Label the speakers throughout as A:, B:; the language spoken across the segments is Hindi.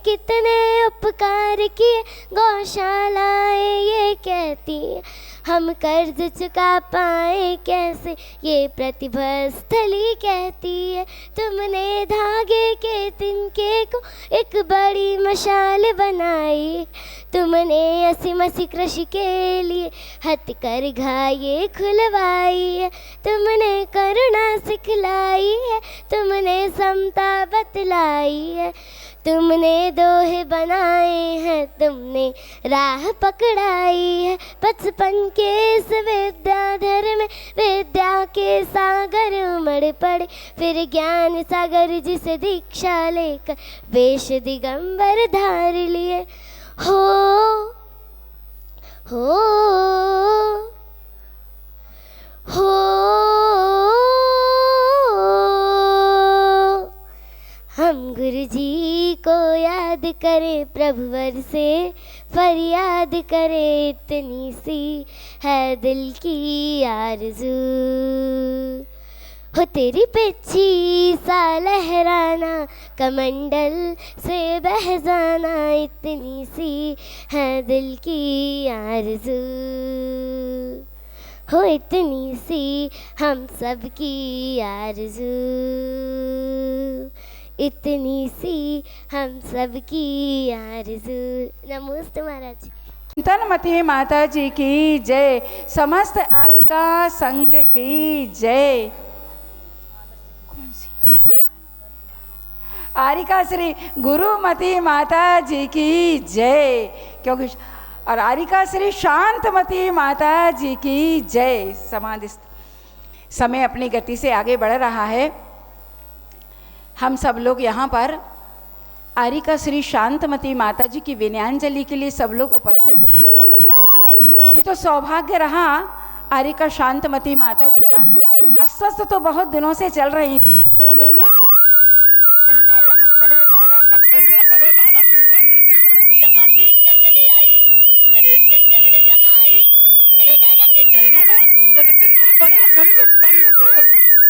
A: कितने उपकार किए गौशालाएं ये कहती हैं। हम कर्ज चुका पाए कैसे ये प्रतिभा स्थली कहती है। तुमने धागे के तिनके को एक बड़ी मशाल बनाई, तुमने असीम असी कृषि के लिए हथकर घाये खुलवाई है। तुमने करुणा सिखलाई है, तुमने समता बतलाई है, तुमने दोहे बनाए हैं, तुमने राह पकड़ाई है। बचपन के इस विद्याधर में विद्या के सागर उमड़ पड़े, फिर ज्ञान सागर जिसे दीक्षा लेकर वेश दिगंबर धार लिए। हो हो हो हम गुरु जी को याद करें, प्रभुवर से फरियाद करें, इतनी सी है दिल की आरज़ू। हो तेरी पिच्छी सा लहराना, कमंडल से बह जाना, इतनी सी है दिल की आरज़ू। हो इतनी सी हम सब की आरज़ू, इतनी सी हम सब की आरज़ू। नमोस्तु महाराज।
B: चिंतनमती माता जी की जय, समस्त आरिका संघ की जय। आरिका श्री गुरुमती माता जी की जय, क्योंकि और आरिका श्री शांतमती माता जी की जय। समाधि समय अपनी गति से आगे बढ़ रहा है। हम सब लोग यहाँ पर आरिका श्री शांतमती माता जी की विनयांजलि के लिए सब लोग उपस्थित हुए। ये तो सौभाग्य रहा आरिका शांतमती माता जी का। अस्वस्थ तो बहुत दिनों से चल रही थी, लेकिन उनका यहाँ बड़े बाबा का पुण्य, बड़े बाबा की एनर्जी यहाँ खींच करके ले आई। और एक दिन पहले यहाँ आई बड़े बाबा के चरणों में, और इतने बड़े मुनि संघ के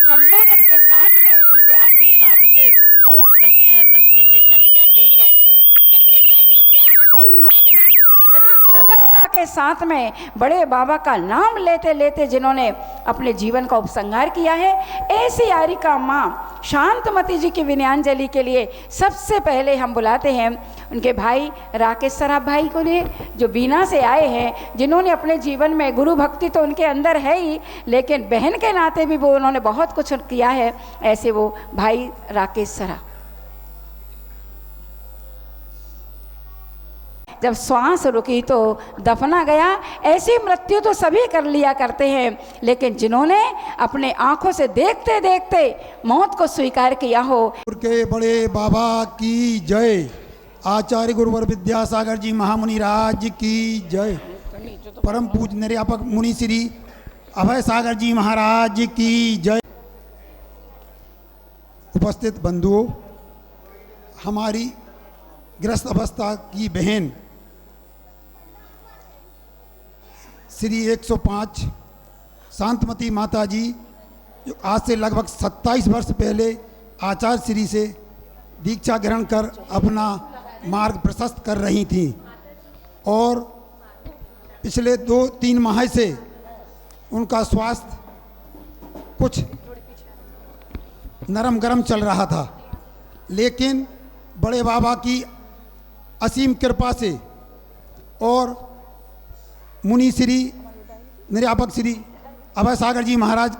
B: संबोधन के साथ में, उनके आशीर्वाद से बहुत अच्छे से समता पूर्वक सब प्रकार के त्याग के साथ में, बड़ी सजगता के साथ में बड़े बाबा का नाम लेते लेते जिन्होंने अपने जीवन का उपसंहार किया है, ऐसी आरिका माँ शांतमती जी की विनयांजलि के लिए सबसे पहले हम बुलाते हैं उनके भाई राकेश सराफ भाई को लिए, जो बीना से आए हैं, जिन्होंने अपने जीवन में गुरु भक्ति तो उनके अंदर है ही, लेकिन बहन के नाते भी वो उन्होंने बहुत कुछ किया है। ऐसे वो भाई राकेश सराफ। जब श्वास रुकी तो दफना गया। ऐसी मृत्यु तो सभी कर लिया करते हैं, लेकिन जिन्होंने अपने आंखों से देखते देखते मौत को स्वीकार किया हो।
C: के बड़े बाबा की जय। आचार्य गुरुवर विद्यासागर जी महामुनि राज की जय। परम पूज्य निर्यापक मुनि श्री अभय सागर जी महाराज की जय। उपस्थित बंधुओं, हमारी ग्रस्त अवस्था की बहन श्री 105 शांतमती माता जी, जो आज से लगभग 27 वर्ष पहले आचार्य श्री से दीक्षा ग्रहण कर अपना मार्ग प्रशस्त कर रही थी, और पिछले 2-3 माह से उनका स्वास्थ्य कुछ नरम गरम चल रहा था, लेकिन बड़े बाबा की असीम कृपा से और मुनि श्री निर्यापक श्री अभय सागर जी महाराज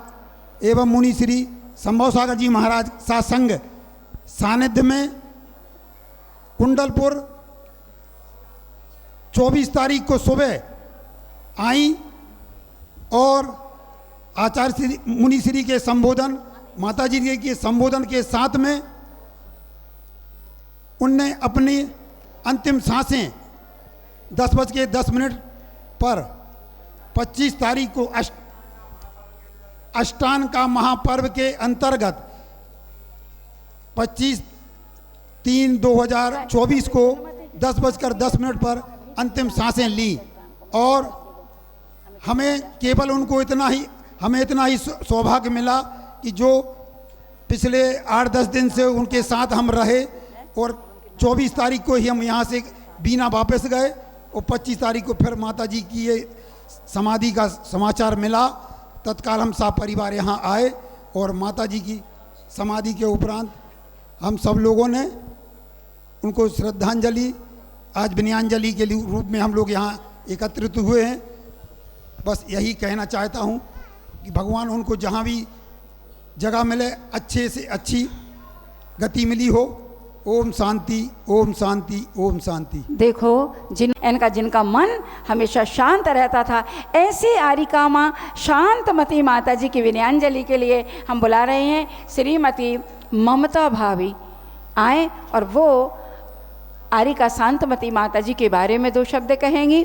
C: एवं मुनि श्री संभव सागर जी महाराज सासंग सानिध्य में कुंडलपुर 24 तारीख को सुबह आई, और आचार्य श्री मुनि श्री के संबोधन, माता जी के संबोधन के साथ में उनने अपनी अंतिम सांसें 10:10 पर 25 तारीख को अष्टान का महापर्व के अंतर्गत 25/3/2024 को 10:10 पर अंतिम सांसें ली। और हमें केवल उनको इतना ही सौभाग्य मिला कि जो पिछले 8-10 दिन से उनके साथ हम रहे, और 24 तारीख को ही हम यहाँ से बीना वापस गए और 25 तारीख को फिर माता जी की ये समाधि का समाचार मिला। तत्काल हम सब परिवार यहाँ आए और माता जी की समाधि के उपरांत हम सब लोगों ने उनको श्रद्धांजलि आज विनयांजलि के रूप में हम लोग यहाँ एकत्रित हुए हैं। बस यही कहना चाहता हूँ कि भगवान उनको जहाँ भी जगह मिले अच्छे से अच्छी गति मिली हो। ओम शांति, ओम शांति, ओम शांति।
B: देखो जिनका मन हमेशा शांत रहता था, ऐसी आरिका माँ शांतमती माता जी की विनयांजलि के लिए हम बुला रहे हैं श्रीमती ममता भाभी आए और वो आरिका शांतमती माता जी के बारे में 2 शब्द कहेंगी।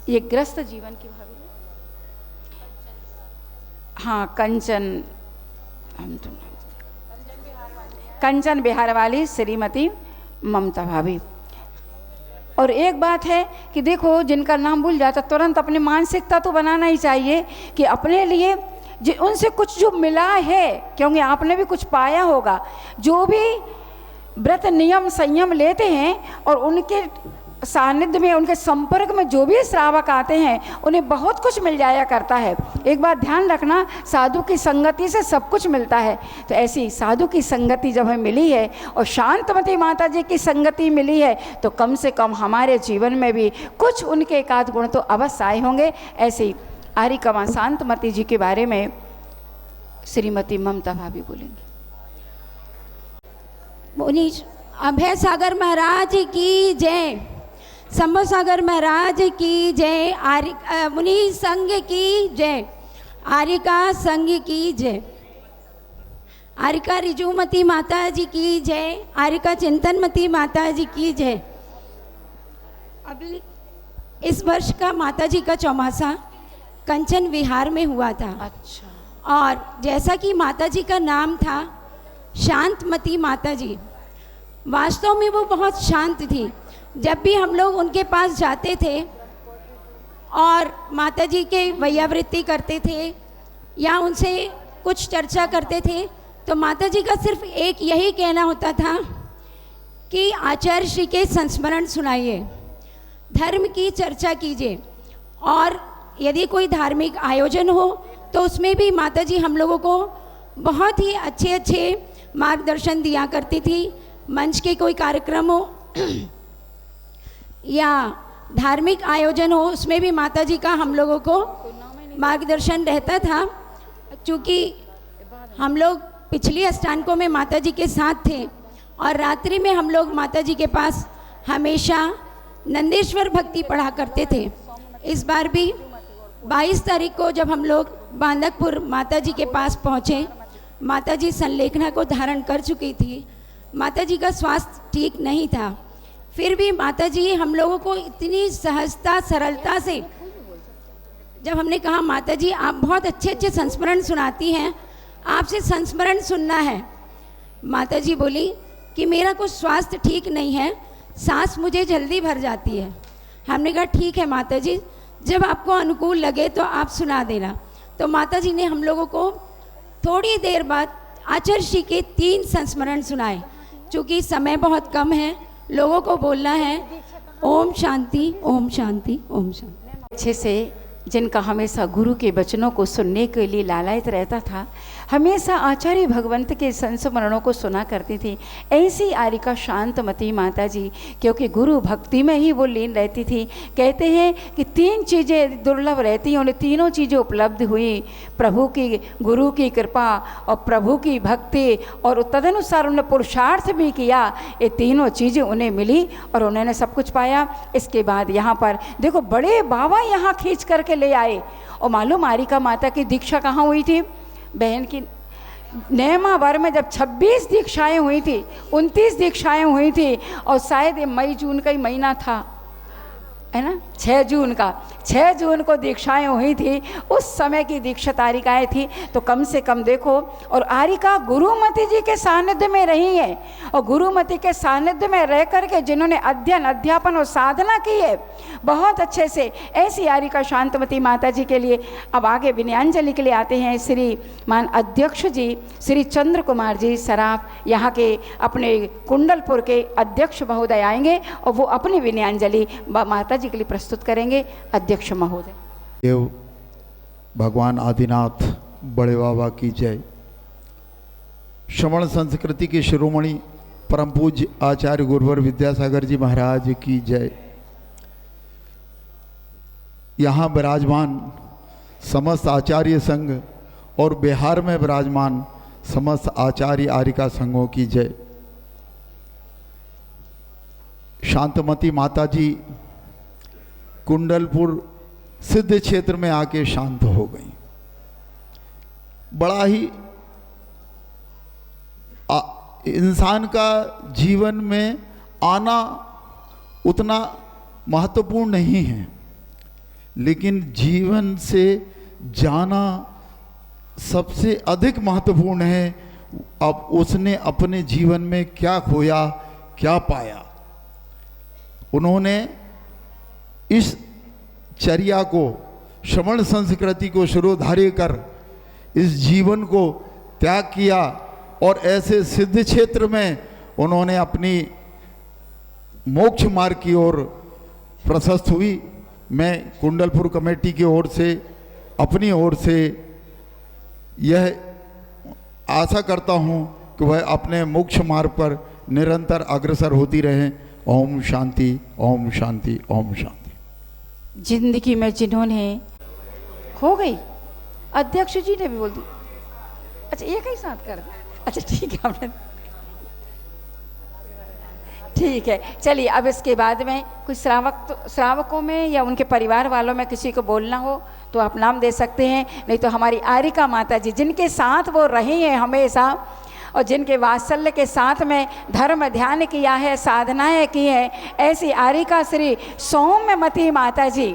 B: ये ग्रस्त जीवन की भाभी, हाँ, कंचन बिहार वाली श्रीमती ममता भाभी। और एक बात है कि देखो जिनका नाम भूल जाता तुरंत अपनी मानसिकता तो बनाना ही चाहिए कि अपने लिए उनसे कुछ जो मिला है, क्योंकि आपने भी कुछ पाया होगा। जो भी व्रत नियम संयम लेते हैं और उनके सानिध्य में, उनके संपर्क में जो भी श्रावक आते हैं उन्हें बहुत कुछ मिल जाया करता है। एक बात ध्यान रखना, साधु की संगति से सब कुछ मिलता है। तो ऐसी साधु की संगति जब हमें मिली है और शांतमती माता जी की संगति मिली है तो कम से कम हमारे जीवन में भी कुछ उनके एकाध गुण तो अवश्य आए होंगे। ऐसी आरिका माँ शांतमती जी के बारे में श्रीमती ममता भाभी बोलेंगी।
D: मुनीश अभय सागर महाराज की जय, शंभु सागर महाराज की जय, मुनि संघ की जय, आरिका संघ की जय, आरिका रिजुमती माता जी की जय, आरिका चिंतनमती माता जी की जय। अभी इस वर्ष का माता जी का चौमासा कंचन विहार में हुआ था।
B: अच्छा।
D: और जैसा कि माता जी का नाम था शांतमती माता जी, वास्तव में वो बहुत शांत थी। जब भी हम लोग उनके पास जाते थे और माता जी के वैयावृत्ति करते थे या उनसे कुछ चर्चा करते थे तो माता जी का सिर्फ एक यही कहना होता था कि आचार्य श्री के संस्मरण सुनाइए, धर्म की चर्चा कीजिए। और यदि कोई धार्मिक आयोजन हो तो उसमें भी माता जी हम लोगों को बहुत ही अच्छे अच्छे मार्गदर्शन दिया करती थी। मंच के कोई कार्यक्रम हो या धार्मिक आयोजन हो उसमें भी माता जी का हम लोगों को मार्गदर्शन रहता था। क्योंकि हम लोग पिछली अष्टांगों में माता जी के साथ थे और रात्रि में हम लोग माता जी के पास हमेशा नंदेश्वर भक्ति पढ़ा करते थे। इस बार भी 22 तारीख को जब हम लोग बांदकपुर माता जी के पास पहुँचे, माता जी संलेखना को धारण कर चुकी थी। माता जी का स्वास्थ्य ठीक नहीं था, फिर भी माता जी हम लोगों को इतनी सहजता सरलता से, जब हमने कहा माता जी आप बहुत अच्छे अच्छे संस्मरण सुनाती हैं, आपसे संस्मरण सुनना है, माता जी बोली कि मेरा कुछ स्वास्थ्य ठीक नहीं है, सांस मुझे जल्दी भर जाती है। हमने कहा ठीक है माता जी, जब आपको अनुकूल लगे तो आप सुना देना। तो माता जी ने हम लोगों को थोड़ी देर बाद आचार्य श्री के 3 संस्मरण सुनाए। चूँकि समय बहुत कम है, लोगों को बोलना है ओम शांति, ओम शांति, ओम शांति।
B: अच्छे से जिनका हमेशा गुरु के वचनों को सुनने के लिए लालायित रहता था, हमेशा आचार्य भगवंत के संस्मरणों को सुना करती थी, ऐसी आरिका शांतमती माता जी, क्योंकि गुरु भक्ति में ही वो लीन रहती थी। कहते हैं कि 3 चीज़ें दुर्लभ रहती हैं, उन्हें तीनों चीज़ें उपलब्ध हुई, प्रभु की, गुरु की कृपा और प्रभु की भक्ति, और तदनुसार उन्होंने पुरुषार्थ भी किया। ये तीनों चीज़ें उन्हें मिली और उन्होंने सब कुछ पाया। इसके बाद यहाँ पर देखो बड़े बाबा यहाँ खींच करके ले आए। और मालूम आरिका माता की दीक्षा कहाँ हुई थी? बहन की नेमावर में जब 26 दीक्षाएं हुई थी, 29 दीक्षाएं हुई थी, और शायद ये मई जून का ही महीना था, है ना, 6 जून का, 6 जून को दीक्षाएं हुई थी, उस समय की दीक्षा तारिकाएँ थी। तो कम से कम देखो, और आरिका गुरुमती जी के सानिध्य में रही है, और गुरुमती के सानिध्य में रह करके जिन्होंने अध्ययन अध्यापन और साधना की है बहुत अच्छे से, ऐसी आरिका शांतमती माता जी के लिए अब आगे विनयांजलि के लिए आते हैं श्रीमान अध्यक्ष जी श्री चंद्र कुमार जी सराफ, यहाँ के अपने कुंडलपुर के अध्यक्ष महोदय आएंगे और वो अपनी विनयांजलि माता जी के लिए प्रस्तुत करेंगे। अध्यक्ष महोदय।
E: देव भगवान आदिनाथ बड़े बाबा की जय। श्रवण संस्कृति के शिरोमणि परम पूज्य आचार्य गुरुवर विद्यासागर जी महाराज की जय। यहाँ विराजमान समस्त आचार्य संघ और बिहार में विराजमान समस्त आचार्य आरिका संघों की जय। शांतमती माता जी कुंडलपुर सिद्ध क्षेत्र में आके शांत हो गई। बड़ा ही इंसान का जीवन में आना उतना महत्वपूर्ण नहीं है, लेकिन जीवन से जाना सबसे अधिक महत्वपूर्ण है। अब उसने अपने जीवन में क्या खोया, क्या पाया। उन्होंने इस चर्या को, श्रवण संस्कृति को शिरोधार्य कर इस जीवन को त्याग किया और ऐसे सिद्ध क्षेत्र में उन्होंने अपनी मोक्ष मार्ग की ओर प्रशस्त हुई। मैं कुंडलपुर कमेटी की ओर से, अपनी ओर से यह आशा करता हूँ कि वह अपने मोक्ष मार्ग पर निरंतर अग्रसर होती रहें। ओम शांति, ओम शांति, ओम शांति।
B: जिंदगी में जिन्होंने हो गई, अध्यक्ष जी ने भी बोल दी। अच्छा, एक ही साथ कर दो। अच्छा ठीक है, आपने ठीक है। चलिए, अब इसके बाद में कुछ श्रावकों में या उनके परिवार वालों में किसी को बोलना हो तो आप नाम दे सकते हैं, नहीं तो हमारी आरिका माता जी जिनके साथ वो रही हैं हमेशा और जिनके वात्सल्य के साथ में धर्म ध्यान किया है, साधनाएं की हैं, ऐसी आरिका श्री सौम्यमती माता जी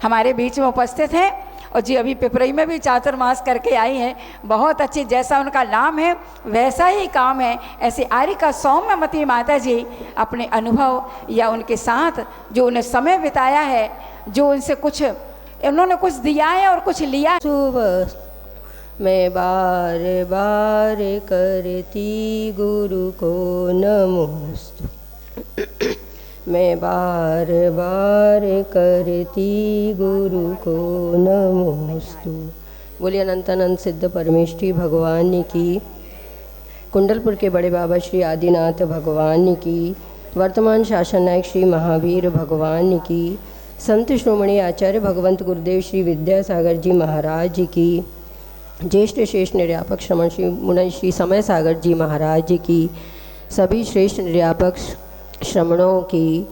B: हमारे बीच में उपस्थित हैं। और जी अभी पिपरई में भी चातुर्मास करके आई हैं, बहुत अच्छी, जैसा उनका नाम है वैसा ही काम है। ऐसी आरिका सौम्यमती माता जी अपने अनुभव या उनके साथ जो उन्हें समय बिताया है, जो उनसे कुछ उन्होंने कुछ दिया है और कुछ लिया।
F: सुबह मैं बार बार करती गुरु को नमोस्तु, मैं बार बार करती गुरु को नमोस्तु। बोलिए अनंतानंद सिद्ध परमेष्ठी भगवान की, कुंडलपुर के बड़े बाबा श्री आदिनाथ भगवान की, वर्तमान शासन नायक श्री महावीर भगवान की, संत श्रोमणी आचार्य भगवंत गुरुदेव श्री विद्यासागर जी महाराज की, ज्येष्ठ श्रेष्ठ निर्यापक श्रमण श्री मुनि श्री समय सागर जी महाराज की, सभी श्रेष्ठ निर्यापक श्रमणों की,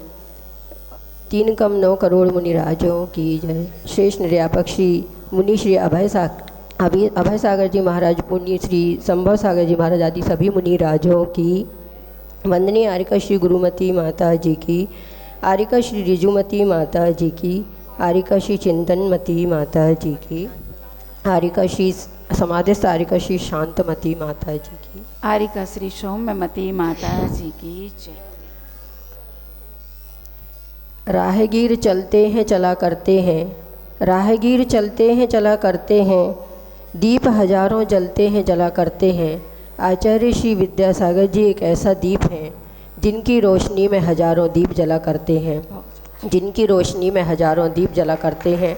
F: 3 कम 9 करोड़ मुनिराजों की जय। श्रेष्ठ निर्यापक श्री मुनि श्री अभय सागर जी महाराज, मुनि श्री संभव सागर जी महाराज आदि सभी मुनिराजों की वंदनीय आरिका श्री गुरुमती माता जी की, आरिका श्री रिजुमती माता जी की, आरिका श्री चिंतनमती माता जी की, आरिका श्री समाधिस्थ आरिका श्री शांतमती माता जी की,
B: आरिका श्री सौम्यमती माता जी की जय।
F: राहगीर चलते हैं चला करते हैं, राहगीर चलते हैं चला करते हैं, दीप हजारों जलते हैं जला करते हैं। आचार्य श्री विद्यासागर जी एक ऐसा दीप है जिनकी रोशनी में हजारों दीप जला करते हैं, जिनकी रोशनी में हजारों दीप जला करते हैं।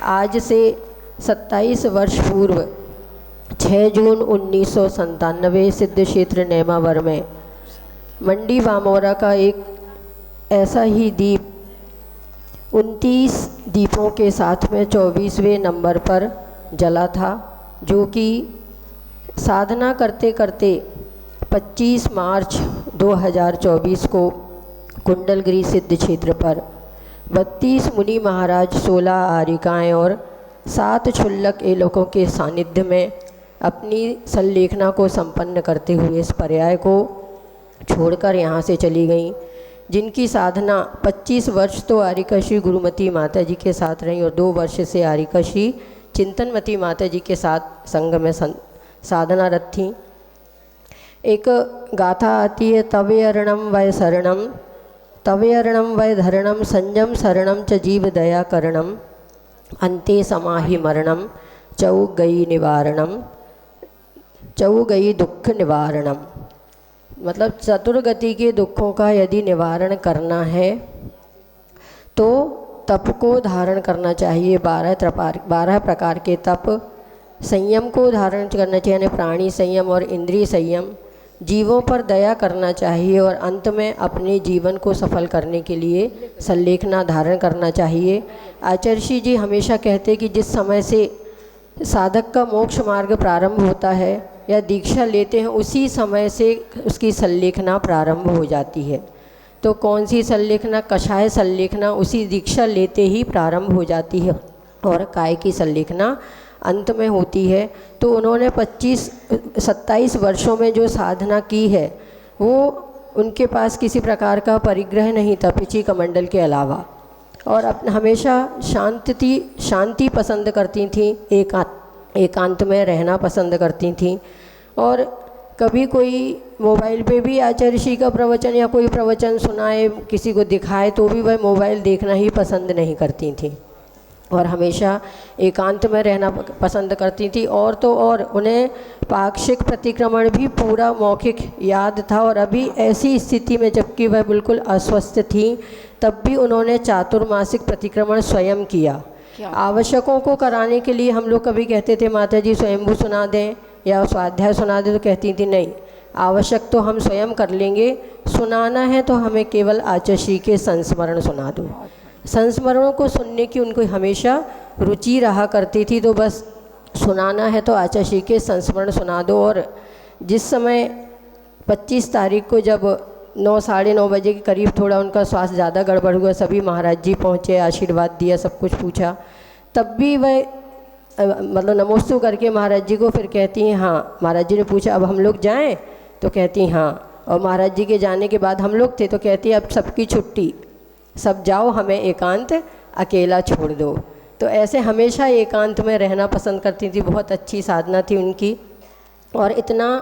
F: आज से 27 वर्ष पूर्व 6 जून 1997 सिद्ध क्षेत्र नेमावर में मंडी बामोरा का एक ऐसा ही दीप 29 दीपों के साथ में 24वें नंबर पर जला था, जो कि साधना करते करते 25 मार्च 2024 को कुंडलगिरी सिद्ध क्षेत्र पर 32 मुनि महाराज, 16 आरिकाएँ और 7 क्षुल्लक एलोकों के सानिध्य में अपनी संलेखना को संपन्न करते हुए इस पर्याय को छोड़कर यहाँ से चली गईं। जिनकी साधना 25 वर्ष तो आरिका श्री गुरुमती माता जी के साथ रही और 2 वर्ष से आरिका श्री चिंतनमती माता जी के साथ संग में साधनारत थीं। एक गाथा आती है, तवे अरणम वय शरणम, तवे अरणम वय धरणम, संयम शरणम च जीव दया करणम, अंते समाहि मरणम, चौ गई निवारणम, चौ गई दुख निवारणम। मतलब चतुर्गति के दुखों का यदि निवारण करना है तो तप को धारण करना चाहिए, 12 प्रकार के तप। संयम को धारण करना चाहिए, यानी प्राणी संयम और इंद्रिय संयम। जीवों पर दया करना चाहिए और अंत में अपने जीवन को सफल करने के लिए संलेखना धारण करना चाहिए। आचार्य जी हमेशा कहते कि जिस समय से साधक का मोक्ष मार्ग प्रारंभ होता है या दीक्षा लेते हैं, उसी समय से उसकी संलेखना प्रारंभ हो जाती है। तो कौन सी संलेखना? कषाय संलेखना उसी दीक्षा लेते ही प्रारंभ हो जाती है और काय की संलेखना अंत में होती है। तो उन्होंने 27 वर्षों में जो साधना की है वो उनके पास किसी प्रकार का परिग्रह नहीं था पिछी कमंडल के अलावा, और हमेशा शांति पसंद करती थीं, एकांत में रहना पसंद करती थीं। और कभी कोई मोबाइल पे भी आचार्य श्री का प्रवचन या कोई प्रवचन सुनाए, किसी को दिखाए, तो भी वह मोबाइल देखना ही पसंद नहीं करती थीं और हमेशा एकांत में रहना पसंद करती थी। और तो और उन्हें पाक्षिक प्रतिक्रमण भी पूरा मौखिक याद था। और अभी ऐसी स्थिति में जबकि वह बिल्कुल अस्वस्थ थी, तब भी उन्होंने चातुर्मासिक प्रतिक्रमण स्वयं किया। आवश्यकों को कराने के लिए हम लोग कभी कहते थे माता जी स्वयंभू सुना दें या स्वाध्याय सुना दें, तो कहती थी नहीं, आवश्यक तो हम स्वयं कर लेंगे, सुनाना है तो हमें केवल आचार्य श्री के संस्मरण सुना दो। संस्मरणों को सुनने की उनको हमेशा रुचि रहा करती थी, तो बस सुनाना है तो आचार्य श्री के संस्मरण सुना दो। और जिस समय 25 तारीख को जब 9 साढ़े 9 बजे के करीब थोड़ा उनका स्वास्थ्य ज़्यादा गड़बड़ हुआ, सभी महाराज जी पहुँचे, आशीर्वाद दिया, सब कुछ पूछा, तब भी वह मतलब नमोस्तु करके महाराज जी को फिर कहती हैं हाँ। महाराज जी ने पूछा अब हम लोग जाएं? तो कहती हाँ। और महाराज जी के जाने के बाद हम लोग थे तो कहती अब सबकी छुट्टी, सब जाओ, हमें एकांत अकेला छोड़ दो। तो ऐसे हमेशा एकांत में रहना पसंद करती थी। बहुत अच्छी साधना थी उनकी। और इतना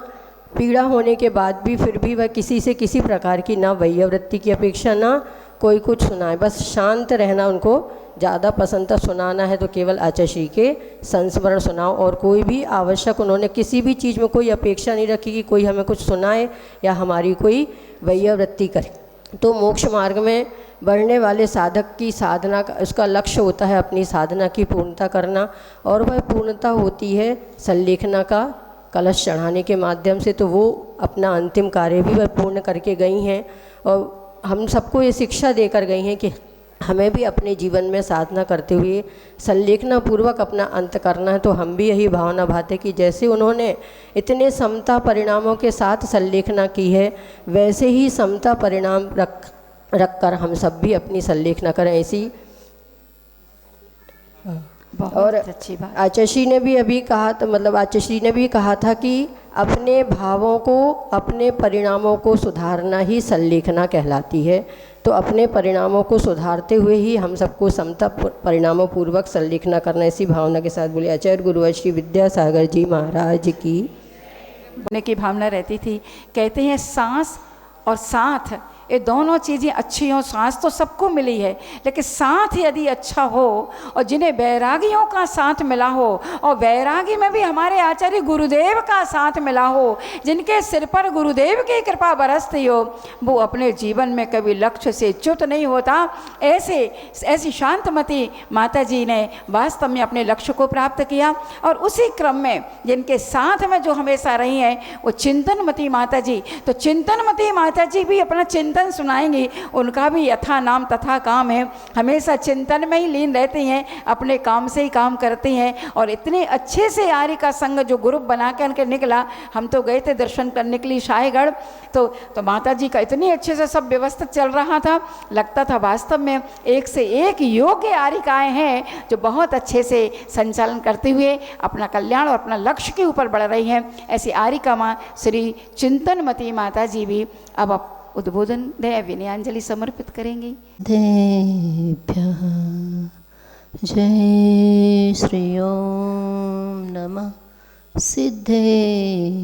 F: पीड़ा होने के बाद भी फिर भी वह किसी से किसी प्रकार की ना वैयवृत्ति की अपेक्षा, ना कोई कुछ सुनाए, बस शांत रहना उनको ज़्यादा पसंद था। सुनाना है तो केवल आचार्य श्री के संस्मरण सुनाओ, और कोई भी आवश्यक उन्होंने किसी भी चीज़ में कोई अपेक्षा नहीं रखी कि कोई हमें कुछ सुनाए या हमारी कोई वैयवृत्ति करे। तो मोक्ष मार्ग में बढ़ने वाले साधक की साधना का उसका लक्ष्य होता है अपनी साधना की पूर्णता करना, और वह पूर्णता होती है संलेखना का कलश चढ़ाने के माध्यम से। तो वो अपना अंतिम कार्य भी वह पूर्ण करके गई हैं और हम सबको ये शिक्षा देकर गई हैं कि हमें भी अपने जीवन में साधना करते हुए संलेखना पूर्वक अपना अंत करना है। तो हम भी यही भावना भाते कि जैसे उन्होंने इतने समता परिणामों के साथ संलेखना की है, वैसे ही समता परिणाम रख कर हम सब भी अपनी संलेखना करें। ऐसी और
B: अच्छी बात।
F: आचार्य श्री ने भी अभी कहा, तो मतलब आचार्य श्री ने भी कहा था कि अपने भावों को, अपने परिणामों को सुधारना ही संलेखना कहलाती है। तो अपने परिणामों को सुधारते हुए ही हम सबको समता परिणामों पूर्वक संलेखना करना, इसी भावना के साथ बोले आचार्य गुरुवर श्री विद्यासागर जी महाराज की
B: बोलने की भावना रहती थी। कहते हैं सांस और साथ ये दोनों चीज़ें अच्छी हों। सांस तो सबको मिली है, लेकिन साथ यदि अच्छा हो और जिन्हें वैरागियों का साथ मिला हो, और वैरागी में भी हमारे आचार्य गुरुदेव का साथ मिला हो, जिनके सिर पर गुरुदेव की कृपा बरसती हो, वो अपने जीवन में कभी लक्ष्य से च्युत नहीं होता। ऐसी शांतमती माता जी ने वास्तव में अपने लक्ष्य को प्राप्त किया। और उसी क्रम में जिनके साथ में जो हमेशा रही हैं वो चिंतनमती माता जी। तो चिंतनमती माता जी भी अपना चिंतन सुनाएंगी। उनका भी यथा नाम तथा काम है, हमेशा चिंतन में ही लीन रहती हैं, अपने काम से ही काम करती हैं। और इतने अच्छे से आर्य का संग जो ग्रुप बना के उनके निकला, हम तो गए थे दर्शन करने के लिए शाहगढ़, तो माता जी का इतने अच्छे से सब व्यवस्थित चल रहा था, लगता था वास्तव में एक से एक योग्य आर्यिकाएँ हैं जो बहुत अच्छे से संचालन करते हुए अपना कल्याण और अपना लक्ष्य के ऊपर बढ़ रही हैं। ऐसी आर्यिका माँ श्री चिंतनमती माता जी भी अब उद्बोधन दया विनयांजलि समर्पित करेंगी।
F: देभ्यः जय श्री ओम नमः सिद्धेभ्यः।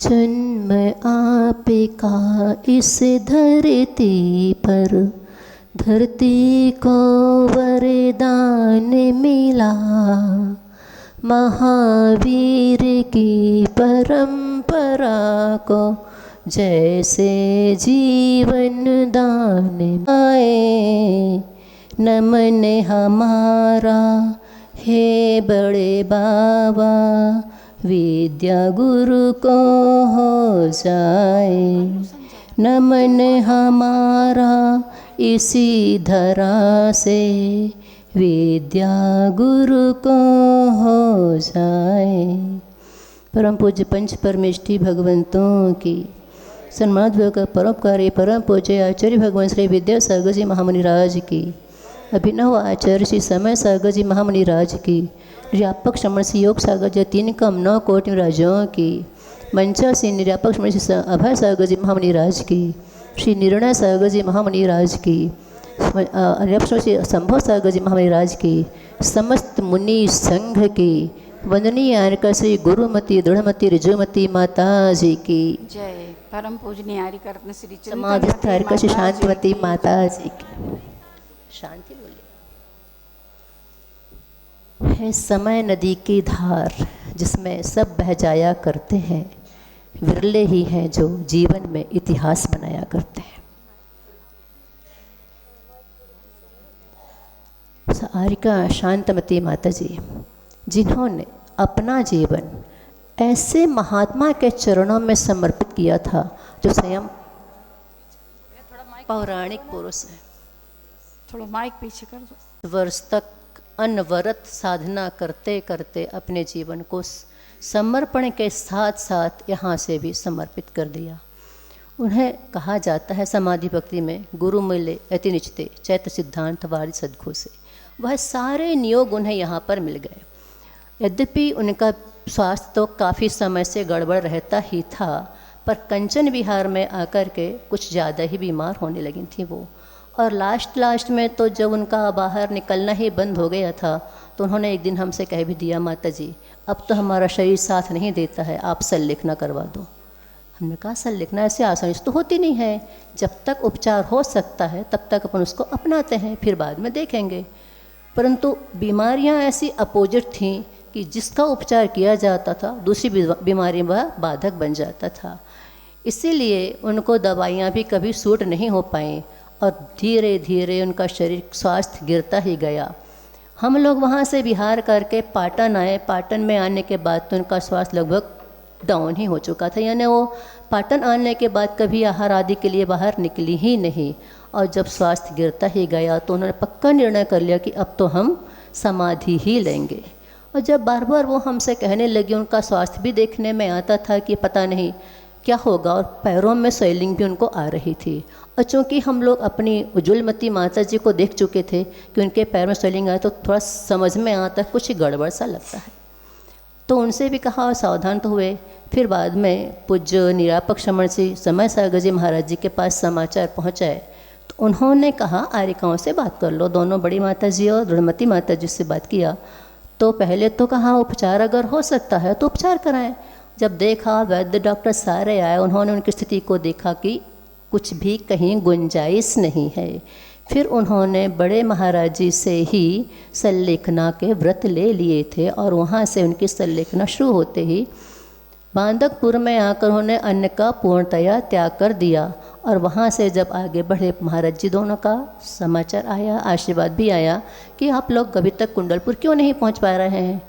F: जन्म आपका इस धरती पर, धरती को वरदान मिला, महावीर की परंपरा को जैसे जीवन दान आए। नमन हमारा हे बड़े बाबा, विद्या गुरु को हो जाए। नमन हमारा इसी धरा से, विद्या गुरु को हो जाए। परम पूज्य पंच परमेष्ठी भगवंतों की सन्मानपूर्व का परोपकारी परम पूज्य आचार्य भगवान श्री विद्यासागर जी महामुनि राज की, अभिनव आचार्य श्री समय सागर जी महामुनि राज की, व्यापक श्रमण श्री योग सागर जी 3 कम 9 कोटि राजों की, मंचा श्री निरापक श्रमण श्री अभय सागर जी महामुनि राज की, श्री निर्णय सागर जी महामुनि राज की, श्री संभव सागर जी महामुनि राज की, समस्त मुनि संघ की वंदनीय आर्का श्री गुरुमती दृढ़मती ऋजुमती माता जी की
B: जय। परम पूजनीय आर्का रत्न श्री
F: समाधिस्थ आर्का श्री शांतिमती माता जी की। शांति बोले। है समय नदी की धार जिसमें सब बह जाया करते हैं, विरले ही हैं जो जीवन में इतिहास बनाया करते हैं। आर्का शांतमती माता जी जिन्होंने अपना जीवन ऐसे महात्मा के चरणों में समर्पित किया था जो स्वयं पौराणिक पुरुष है।
B: थोड़ा माइक पीछे कर दो।
F: वर्ष तक अनवरत साधना करते करते अपने जीवन को समर्पण के साथ साथ यहाँ से भी समर्पित कर दिया। उन्हें कहा जाता है समाधि भक्ति में गुरु मिले अति निचते चैत्र सिद्धांत वारी सद्गु से। वह सारे नियोग उन्हें यहाँ पर मिल गए। यद्यपि उनका स्वास्थ्य तो काफ़ी समय से गड़बड़ रहता ही था, पर कंचन विहार में आकर के कुछ ज़्यादा ही बीमार होने लगी थी वो। और लास्ट में तो जब उनका बाहर निकलना ही बंद हो गया था तो उन्होंने एक दिन हमसे कह भी दिया, माता जी अब तो हमारा शरीर साथ नहीं देता है, आप शल्यक्रिया करवा दो। हमने कहा शल्यक्रिया ऐसे आसानी से तो होती नहीं है, जब तक उपचार हो सकता है तब तक अपन उसको अपनाते हैं, फिर बाद में देखेंगे। परंतु बीमारियां ऐसी अपोजिट थीं कि जिसका उपचार किया जाता था दूसरी बीमारी वह बाधक बन जाता था। इसीलिए उनको दवाइयाँ भी कभी सूट नहीं हो पाई और धीरे धीरे उनका शरीर स्वास्थ्य गिरता ही गया। हम लोग वहाँ से बिहार करके पाटन आए। पाटन में आने के बाद तो उनका स्वास्थ्य लगभग डाउन ही हो चुका था, यानी वो पाटन आने के बाद कभी आहार आदि के लिए बाहर निकली ही नहीं। और जब स्वास्थ्य गिरता ही गया तो उन्होंने पक्का निर्णय कर लिया कि अब तो हम समाधि ही लेंगे। और जब बार बार वो हमसे कहने लगी, उनका स्वास्थ्य भी देखने में आता था कि पता नहीं क्या होगा, और पैरों में स्वेलिंग भी उनको आ रही थी। और चूँकि हम लोग अपनी उज्ज्वलमती माता जी को देख चुके थे कि उनके पैरों में स्वेलिंग आए तो थोड़ा समझ में आता है कुछ गड़बड़ सा लगता है। तो उनसे भी कहा और सावधान तो हुए। फिर बाद में पूज्य निरापक श्रमण श्री समय सागर जी महाराज जी के पास समाचार पहुँचाए तो उन्होंने कहा आर्यिकाओं से बात कर लो। दोनों बड़ी माता जी और दृढ़मती माता जी से बात किया तो पहले तो कहा उपचार अगर हो सकता है तो उपचार कराएं। जब देखा वैद्य डॉक्टर सारे आए, उन्होंने उनकी स्थिति को देखा कि कुछ भी कहीं गुंजाइश नहीं है। फिर उन्होंने बड़े महाराज जी से ही शल्यक्रिया के व्रत ले लिए थे और वहाँ से उनकी शल्यक्रिया शुरू होते ही बांदकपुर में आकर उन्होंने अन्न का पूर्णतया त्याग कर दिया। और वहाँ से जब आगे बढ़े महाराज जी दोनों का समाचार आया, आशीर्वाद भी आया कि आप लोग अभी तक कुंडलपुर क्यों नहीं पहुँच पा रहे हैं।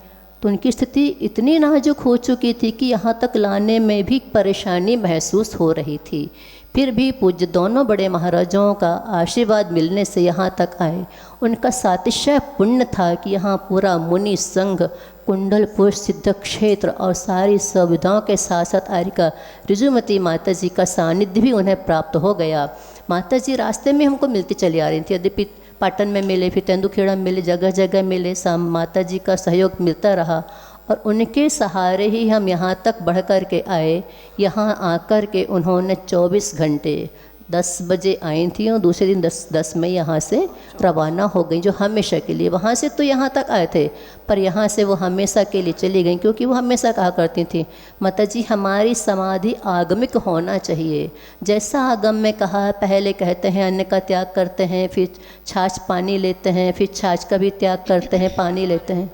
F: तो उनकी स्थिति इतनी नाजुक हो चुकी थी कि यहाँ तक लाने में भी परेशानी महसूस हो रही थी। फिर भी पूज्य दोनों बड़े महाराजों का आशीर्वाद मिलने से यहाँ तक आए। उनका सातिशय पुण्य था कि यहाँ पूरा मुनि संघ, कुंडलपुर सिद्ध क्षेत्र और सारी सुविधाओं के साथ साथ आर्यिका ऋजुमती माता जी का सानिध्य भी उन्हें प्राप्त हो गया। माता जी रास्ते में हमको मिलती चली आ रही थी। यद्यपि पाटन में मिले, फिर तेंदुखेड़ा में मिले, जगह जगह मिले, माता जी का सहयोग मिलता रहा।
G: और उनके सहारे ही हम यहाँ तक बढ़ कर के आए। यहाँ आकर के उन्होंने 24 घंटे 10 बजे आई थी और दूसरे दिन 10 में यहाँ से रवाना हो गई, जो हमेशा के लिए। वहाँ से तो यहाँ तक आए थे, पर यहाँ से वो हमेशा के लिए चली गई, क्योंकि वो हमेशा कहा करती थी, माता जी हमारी समाधि आगमिक होना चाहिए। जैसा आगम में कहा, पहले कहते हैं अन्न का त्याग करते हैं, फिर छाछ पानी लेते हैं, फिर छाछ का भी त्याग करते हैं, पानी लेते हैं।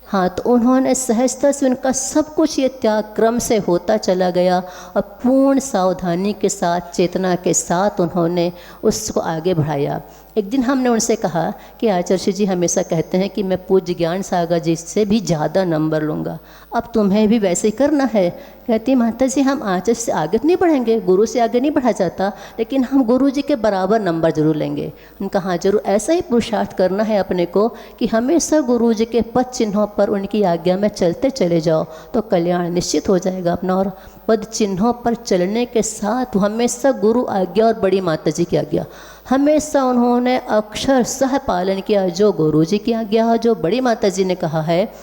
G: हाँ, तो उन्होंने सहजता से उनका सब कुछ ये त्याग क्रम से होता चला गया और पूर्ण सावधानी के साथ, चेतना के साथ उन्होंने उसको आगे बढ़ाया। एक दिन हमने उनसे कहा कि आचार्य जी हमेशा कहते हैं कि मैं पूज्य ज्ञान सागर जी से भी ज़्यादा नंबर लूँगा, अब तुम्हें भी वैसे ही करना है। कहती माता जी हम आचार्य से आगे नहीं बढ़ेंगे, गुरु से आगे नहीं बढ़ा जाता, लेकिन हम गुरु जी के बराबर नंबर जरूर लेंगे। उनका हाँ जरूर, ऐसा ही पुरुषार्थ करना है अपने को कि हमेशा गुरु जी के पद चिन्हों पर, उनकी आज्ञा में चलते चले जाओ तो कल्याण निश्चित हो जाएगा अपना। और पद चिन्हों पर चलने के साथ हमेशा गुरु आज्ञा और बड़ी माता जी की आज्ञा हमेशा उन्होंने अक्षर सह पालन किया। जो गुरु जी की आज्ञा, जो बड़ी माता जी ने कहा है,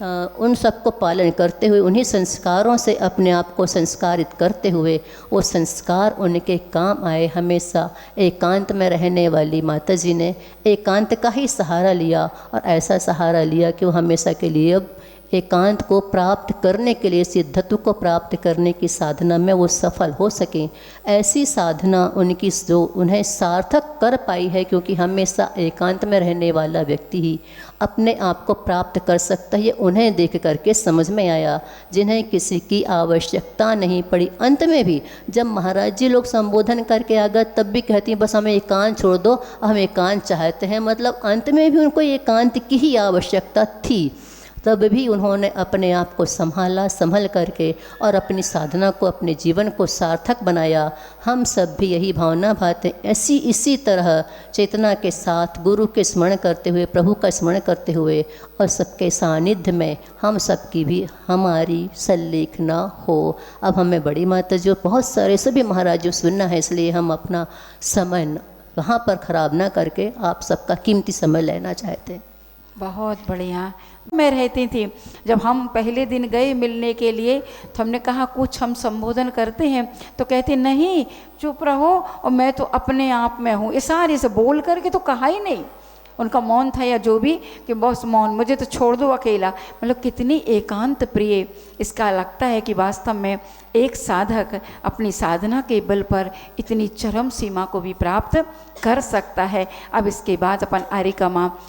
G: उन सबको पालन करते हुए, उन्हीं संस्कारों से अपने आप को संस्कारित करते हुए वो संस्कार उनके काम आए। हमेशा एकांत में रहने वाली माता जी ने एकांत का ही सहारा लिया, और ऐसा सहारा लिया कि वो हमेशा के लिए अब एकांत को प्राप्त करने के लिए, सिद्धत्व को प्राप्त करने की साधना में वो सफल हो सकें। ऐसी साधना उनकी जो उन्हें सार्थक कर पाई है, क्योंकि हमेशा एकांत में रहने वाला व्यक्ति ही अपने आप को प्राप्त कर सकता है। ये उन्हें देख करके समझ में आया, जिन्हें किसी की आवश्यकता नहीं पड़ी। अंत में भी जब महाराज जी लोग संबोधन करके आ गए, तब भी कहती हैं बस हमें एकांत छोड़ दो, हम एकांत चाहते हैं। मतलब अंत में भी उनको एकांत की ही आवश्यकता थी। तब भी उन्होंने अपने आप को संभल करके और अपनी साधना को, अपने जीवन को सार्थक बनाया। हम सब भी यही भावना भाते इसी तरह चेतना के साथ गुरु के स्मरण करते हुए, प्रभु का स्मरण करते हुए और सबके सानिध्य में हम सब की भी हमारी सल्लेख ना हो। अब हमें बड़ी माता जो बहुत सारे सभी महाराजों सुनना है, इसलिए हम अपना समय वहाँ पर ख़राब ना करके आप सबका कीमती समय लेना चाहते हैं।
B: बहुत बढ़िया। मैं रहती थी, जब हम पहले दिन गए मिलने के लिए तो हमने कहा कुछ हम संबोधन करते हैं, तो कहते नहीं चुप रहो और मैं तो अपने आप में हूँ, इशारे से बोल करके तो कहा ही नहीं। उनका मौन था या जो भी, कि बस मौन, मुझे तो छोड़ दो अकेला। मतलब कितनी एकांत प्रिय। इसका लगता है कि वास्तव में एक साधक अपनी साधना के बल पर इतनी चरम सीमा को भी प्राप्त कर सकता है। अब इसके बाद अपन आरिका माँ,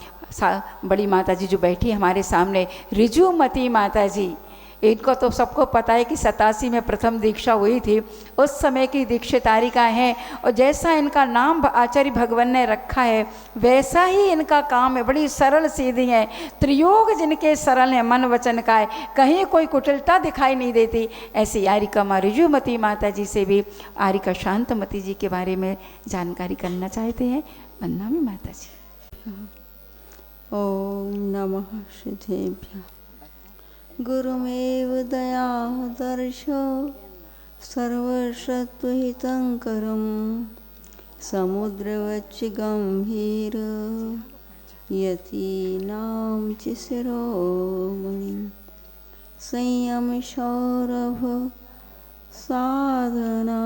B: बड़ी माता जी जो बैठी हमारे सामने, ऋजुमती माता जी, इनको तो सबको पता है कि 87 में प्रथम दीक्षा हुई थी, उस समय की दीक्षितारिका हैं। और जैसा इनका नाम आचार्य भगवान ने रखा है, वैसा ही इनका काम है। बड़ी सरल सीधी हैं, त्रियोग जिनके सरल हैं, मन वचन काय, कहीं कोई कुटिलता दिखाई नहीं देती। ऐसी आरिका माँ ऋजुमती माता जी से भी आरिका शांतमती जी के बारे में जानकारी करना चाहते हैं। वंदना में माता जी।
H: ओम नमः सिद्धेभ्यः। गुरुमेव दयादर्शो सर्वसत्त्वहितङ्करं समुद्रवच्च गम्भीर यतीनां च शिरोमणि संयम सौरभ साधना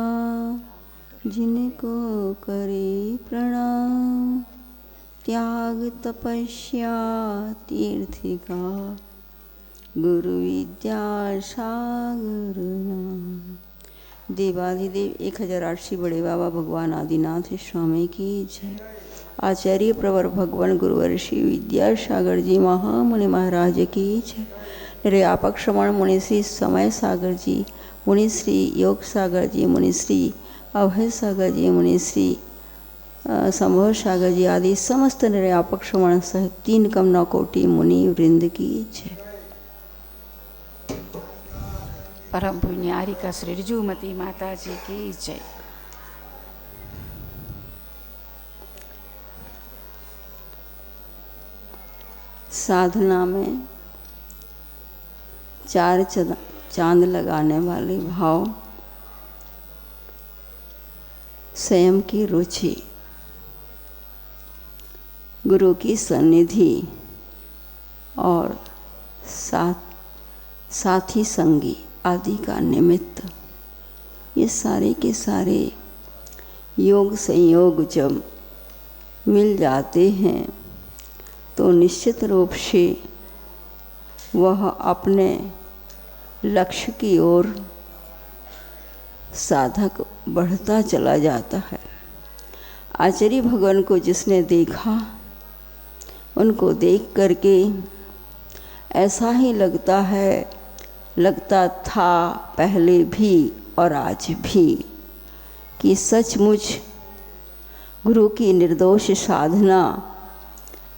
H: जिनको करे प्रणाम त्याग तपस्या तीर्थिका गुरु विद्या सागर नाम। देवाधिदेव 1008 बड़े बाबा भगवान आदिनाथ स्वामी की जय। आचार्य प्रवर भगवान गुरुवर श्री विद्यासागर जी महामुनि महाराज की जय। निर्यापक श्रवण मुनि श्री समय सागर जी, मुनि श्री योग सागर जी, मुनि श्री अभय सागर जी, मुनि श्री संभव सागर जी आदि समस्त निर्यापक श्रवण सहित 3 कमना कोटि मुनि वृंद की जय।
B: परम पुण्य आरिका श्री ऋजुमती माता जी की जय।
H: साधना में 4 चांद लगाने वाले भाव, स्वयं की रुचि, गुरु की सन्निधि और साथ साथी संगी आदि का निमित्त, ये सारे के सारे योग संयोग जब मिल जाते हैं तो निश्चित रूप से वह अपने लक्ष्य की ओर साधक बढ़ता चला जाता है। आचार्य भगवान को जिसने देखा, उनको देख करके ऐसा ही लगता था पहले भी और आज भी कि सचमुच गुरु की निर्दोष साधना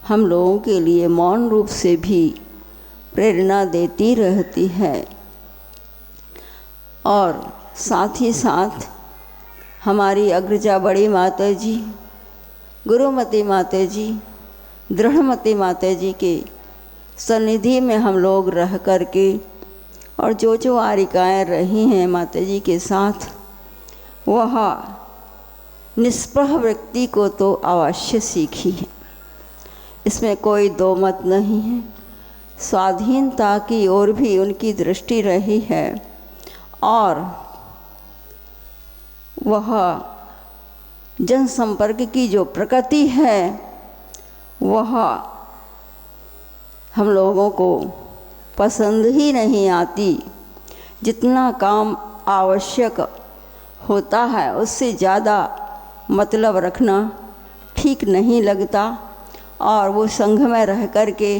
H: हम लोगों के लिए मौन रूप से भी प्रेरणा देती रहती है। और साथ ही साथ हमारी अग्रजा बड़ी माता जी, गुरुमती माता जी, दृढ़मती माता जी के सन्निधि में हम लोग रह करके और जो आरिकाएँ रही हैं माता जी के साथ, वह निष्प्रह व्यक्ति को तो अवश्य सीखी है, इसमें कोई दो मत नहीं है। स्वाधीनता की ओर भी उनकी दृष्टि रही है और वह जनसंपर्क की जो प्रकृति है वह हम लोगों को पसंद ही नहीं आती। जितना काम आवश्यक होता है उससे ज़्यादा मतलब रखना ठीक नहीं लगता और वो संघ में रह कर के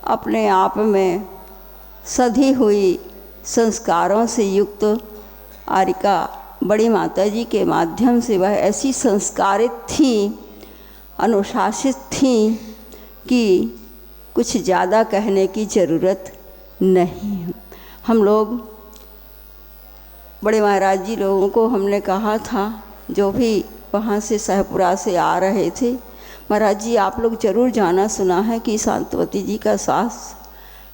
H: अपने आप में सधी हुई संस्कारों से युक्त आरिका बड़ी माता जी के माध्यम से वह ऐसी संस्कारित थी, अनुशासित थी कि कुछ ज़्यादा कहने की ज़रूरत नहीं है। हम लोग बड़े महाराज जी लोगों को हमने कहा था, जो भी वहाँ से सहपुरा से आ रहे थे, महाराज जी आप लोग ज़रूर जाना सुना है कि शांतवती जी का स्वास्थ्य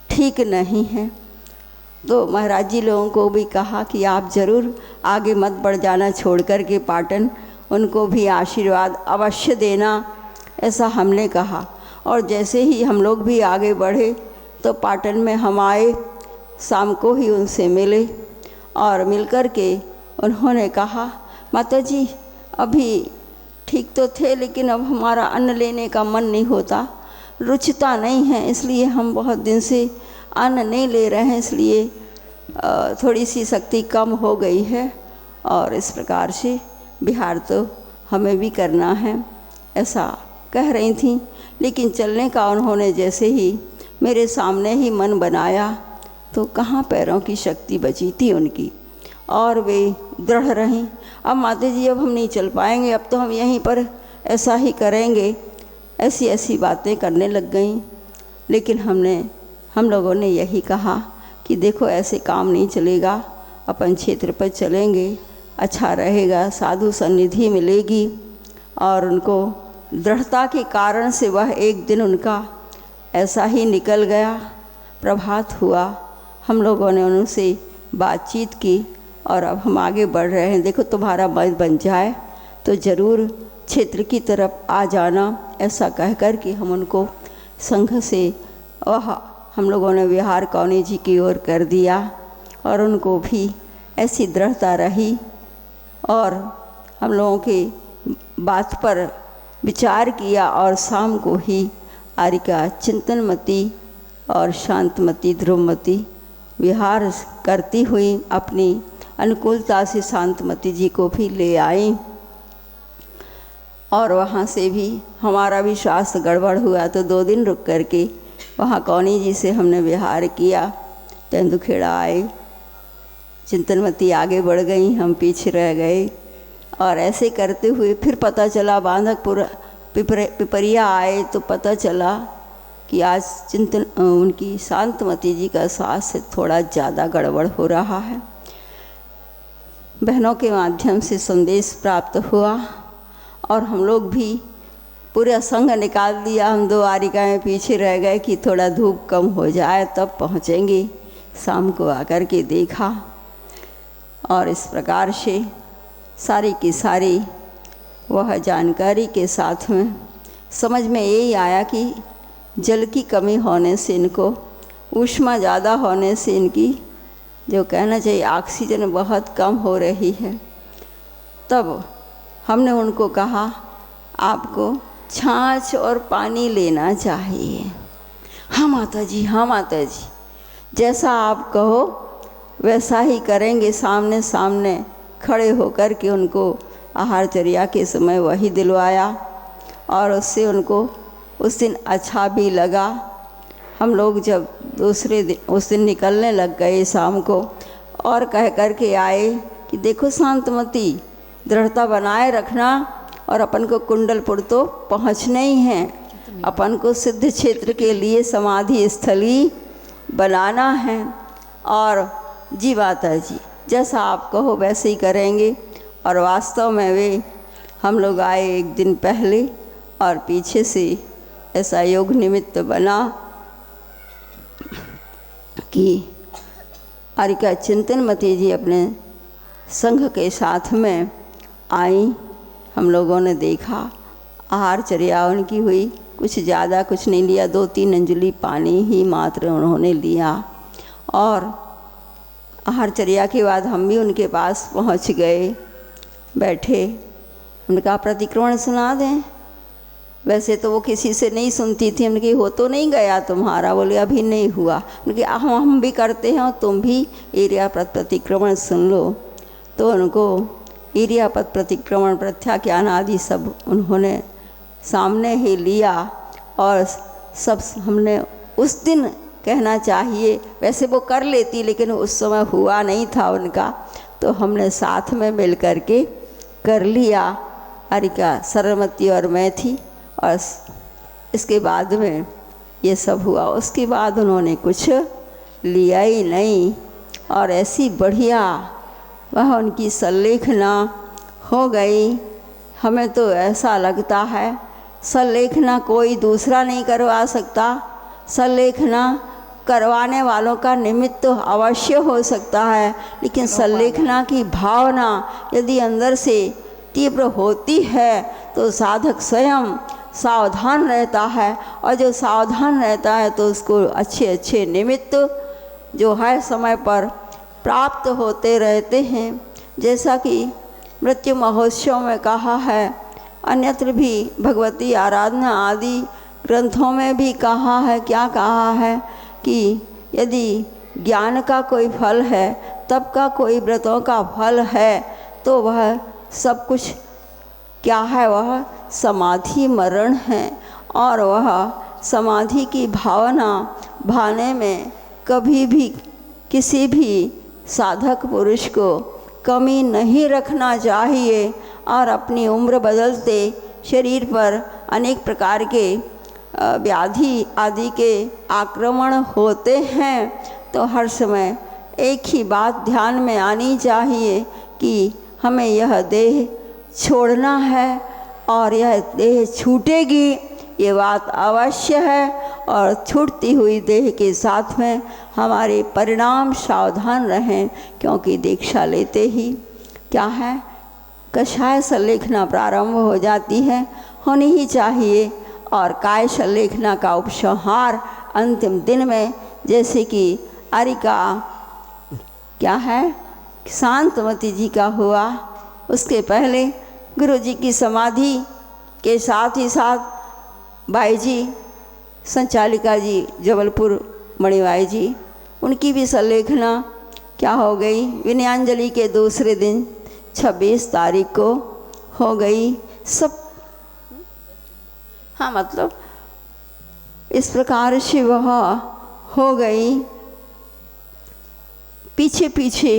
H: ठीक नहीं है। तो महाराज जी लोगों को भी कहा कि आप ज़रूर आगे मत बढ़ जाना छोड़ कर के पाटन, उनको भी आशीर्वाद अवश्य देना, ऐसा हमने कहा। और जैसे ही हम लोग भी आगे बढ़े तो पाटन में हम आए, शाम को ही उनसे मिले और मिलकर के उन्होंने कहा माता जी अभी ठीक तो थे लेकिन अब हमारा अन्न लेने का मन नहीं होता, रुचिता नहीं है, इसलिए हम बहुत दिन से अन्न नहीं ले रहे हैं, इसलिए थोड़ी सी शक्ति कम हो गई है और इस प्रकार से बिहार तो हमें भी करना है, ऐसा कह रही थी। लेकिन चलने का उन्होंने जैसे ही मेरे सामने ही मन बनाया तो कहाँ पैरों की शक्ति बची थी उनकी, और वे दृढ़ रहीं। अब माता जी अब हम नहीं चल पाएंगे, अब तो हम यहीं पर ऐसा ही करेंगे, ऐसी ऐसी बातें करने लग गईं। लेकिन हम लोगों ने यही कहा कि देखो ऐसे काम नहीं चलेगा, अपन क्षेत्र पर चलेंगे, अच्छा रहेगा, साधु सन्निधि मिलेगी। और उनको दृढ़ता के कारण से वह एक दिन उनका ऐसा ही निकल गया। प्रभात हुआ, हम लोगों ने उनसे बातचीत की और अब हम आगे बढ़ रहे हैं। देखो तुम्हारा मन बन जाए तो ज़रूर क्षेत्र की तरफ आ जाना, ऐसा कह कर कि हम उनको संघ से वह हम लोगों ने विहार कौनी जी की ओर कर दिया और उनको भी ऐसी दृढ़ता रही और हम लोगों की बात पर विचार किया और शाम को ही आरिका चिंतनमती और शांतमती ध्रुवमती विहार करती हुई अपनी अनुकूलता से शांतमती जी को भी ले आई। और वहाँ से भी हमारा भी स्वास्थ्य गड़बड़ हुआ तो 2 दिन रुक करके वहाँ कौनी जी से हमने विहार किया। तेंदुखेड़ा आए, चिंतनमती आगे बढ़ गई, हम पीछे रह गए और ऐसे करते हुए फिर पता चला बांधकपुर पिपरिया आए तो पता चला कि आज उनकी शांतमती जी का स्वास्थ्य थोड़ा ज़्यादा गड़बड़ हो रहा है। बहनों के माध्यम से संदेश प्राप्त हुआ और हम लोग भी पूरा संघ निकाल दिया। हम 2 आरिकाएँ पीछे रह गए कि थोड़ा धूप कम हो जाए तब पहुँचेंगे। शाम को आकर के देखा और इस प्रकार से सारी की सारी वह जानकारी के साथ में समझ में यही आया कि जल की कमी होने से इनको ऊष्मा ज़्यादा होने से इनकी जो कहना चाहिए ऑक्सीजन बहुत कम हो रही है। तब हमने उनको कहा आपको छाछ और पानी लेना चाहिए। हाँ माता जी, हाँ माता जी, जैसा आप कहो वैसा ही करेंगे। सामने सामने खड़े होकर के उनको आहारचर्या के समय वही दिलवाया और उससे उनको उस दिन अच्छा भी लगा। हम लोग जब दूसरे दिन उस दिन निकलने लग गए शाम को और कह कर के आए कि देखो शांतमती, दृढ़ता बनाए रखना और अपन को कुंडलपुर तो पहुँचना ही है, अपन को सिद्ध क्षेत्र के लिए समाधि स्थली बनाना है। और जी माता जी, जैसा आप कहो वैसे ही करेंगे। और वास्तव में वे हम लोग आए एक दिन पहले और पीछे से ऐसा योग निमित्त बना कि आरिका चिंतनमती जी अपने संघ के साथ में आई। हम लोगों ने देखा आहारचर्या उनकी हुई, कुछ ज़्यादा कुछ नहीं लिया, 2-3 अंजलि पानी ही मात्र उन्होंने लिया। और आहारचर्या के बाद हम भी उनके पास पहुंच गए, बैठे। उनका प्रतिक्रमण सुना दें। वैसे तो वो किसी से नहीं सुनती थी। उनकी हो तो नहीं गया तुम्हारा? बोले अभी नहीं हुआ। उनके हम भी करते हैं और तुम भी इरियापद प्रतिक्रमण सुन लो। तो उनको इरियापद प्रतिक्रमण प्रत्याख्यान आदि सब उन्होंने सामने ही लिया। और सब हमने उस दिन कहना चाहिए, वैसे वो कर लेती लेकिन उस समय हुआ नहीं था उनका, तो हमने साथ में मिल कर के कर लिया। आरिका सरमती और मैं थी और इसके बाद में ये सब हुआ। उसके बाद उन्होंने कुछ लिया ही नहीं और ऐसी बढ़िया वह उनकी संलेखना हो गई। हमें तो ऐसा लगता है संलेखना कोई दूसरा नहीं करवा सकता। संलेखना करवाने वालों का निमित्त तो अवश्य हो सकता है, लेकिन संलेखना की भावना यदि अंदर से तीव्र होती है तो साधक स्वयं सावधान रहता है। और जो सावधान रहता है तो उसको अच्छे अच्छे निमित्त जो है समय पर प्राप्त होते रहते हैं। जैसा कि मृत्यु महोत्सव में कहा है, अन्यत्र भी भगवती आराधना आदि ग्रंथों में भी कहा है। क्या कहा है कि यदि ज्ञान का कोई फल है, तब का कोई व्रतों का फल है, तो वह सब कुछ क्या है? वह समाधि मरण है। और वह समाधि की भावना भाने में कभी भी किसी भी साधक पुरुष को कमी नहीं रखना चाहिए। और अपनी उम्र बदलते शरीर पर अनेक प्रकार के व्याधि आदि के आक्रमण होते हैं, तो हर समय एक ही बात ध्यान में आनी चाहिए कि हमें यह देह छोड़ना है और यह देह छूटेगी, ये बात अवश्य है। और छूटती हुई देह के साथ में हमारे परिणाम सावधान रहें, क्योंकि दीक्षा लेते ही क्या है, कषाय संलेखना प्रारंभ हो जाती है, होनी ही चाहिए। और काय संलेखना का उपसंहार अंतिम दिन में, जैसे कि आरिका क्या है शांतमती जी का हुआ, उसके पहले गुरु जी की समाधि के साथ ही साथ बाई जी संचालिका जी जबलपुर मणिबाई जी, उनकी भी संलेखना क्या हो गई, विनयांजलि के दूसरे दिन 26 तारीख को हो गई। सब हाँ, मतलब इस प्रकार से वह हो गई। पीछे पीछे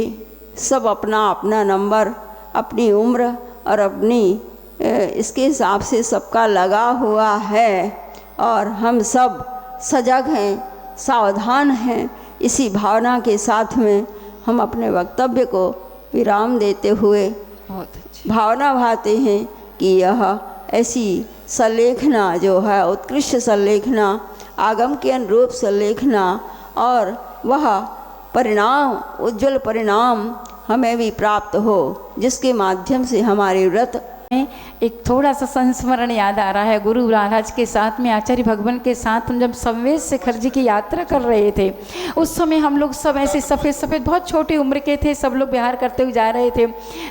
H: सब अपना अपना नंबर, अपनी उम्र और अपनी इसके हिसाब से सबका लगा हुआ है। और हम सब सजग हैं, सावधान हैं। इसी भावना के साथ में हम अपने वक्तव्य को विराम देते हुए भावना भाते हैं कि यह ऐसी संलेखना जो है उत्कृष्ट संलेखना, आगम के अनुरूप संलेखना, और वह परिणाम उज्जवल परिणाम हमें भी प्राप्त हो, जिसके माध्यम से हमारे व्रत
B: एक थोड़ा सा संस्मरण याद आ रहा है। गुरु महाराज के साथ में, आचार्य भगवान के साथ हम जब संवेद शिखर जी की यात्रा कर रहे थे, उस समय हम लोग सब ऐसे सफ़ेद सफ़ेद बहुत छोटी उम्र के थे, सब लोग विहार करते हुए जा रहे थे।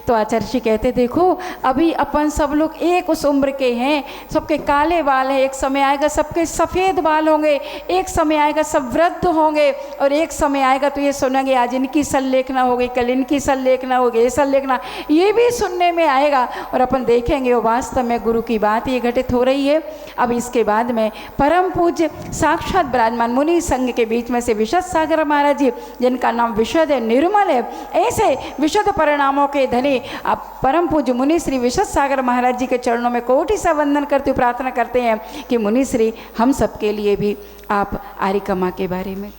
B: तो आचार्य जी कहते, देखो अभी अपन सब लोग एक उस उम्र के हैं, सबके काले बाल हैं, एक समय आएगा सबके सफ़ेद बाल होंगे, एक समय आएगा सब वृद्ध होंगे, और एक समय आएगा तो ये सुनेंगे आज इनकी संलेखना होगी, कल इनकी संलेखना होगी, ये संलेखना, ये भी सुनने में आएगा। और अपन देखेंगे वो वास्तव में गुरु की बात ये घटित हो रही है। अब इसके बाद में परम पूज्य साक्षात विराजमान मुनि संघ के बीच में से विशद सागर महाराज जी, जिनका नाम विशद है, निर्मल है, ऐसे विशद परिणामों के धनी अब परम पूज्य मुनि श्री विशद सागर महाराज जी के चरणों में कोटि सा वंदन करते हुए प्रार्थना करते हैं कि मुनि श्री हम सबके लिए भी आप आर्यिका के बारे में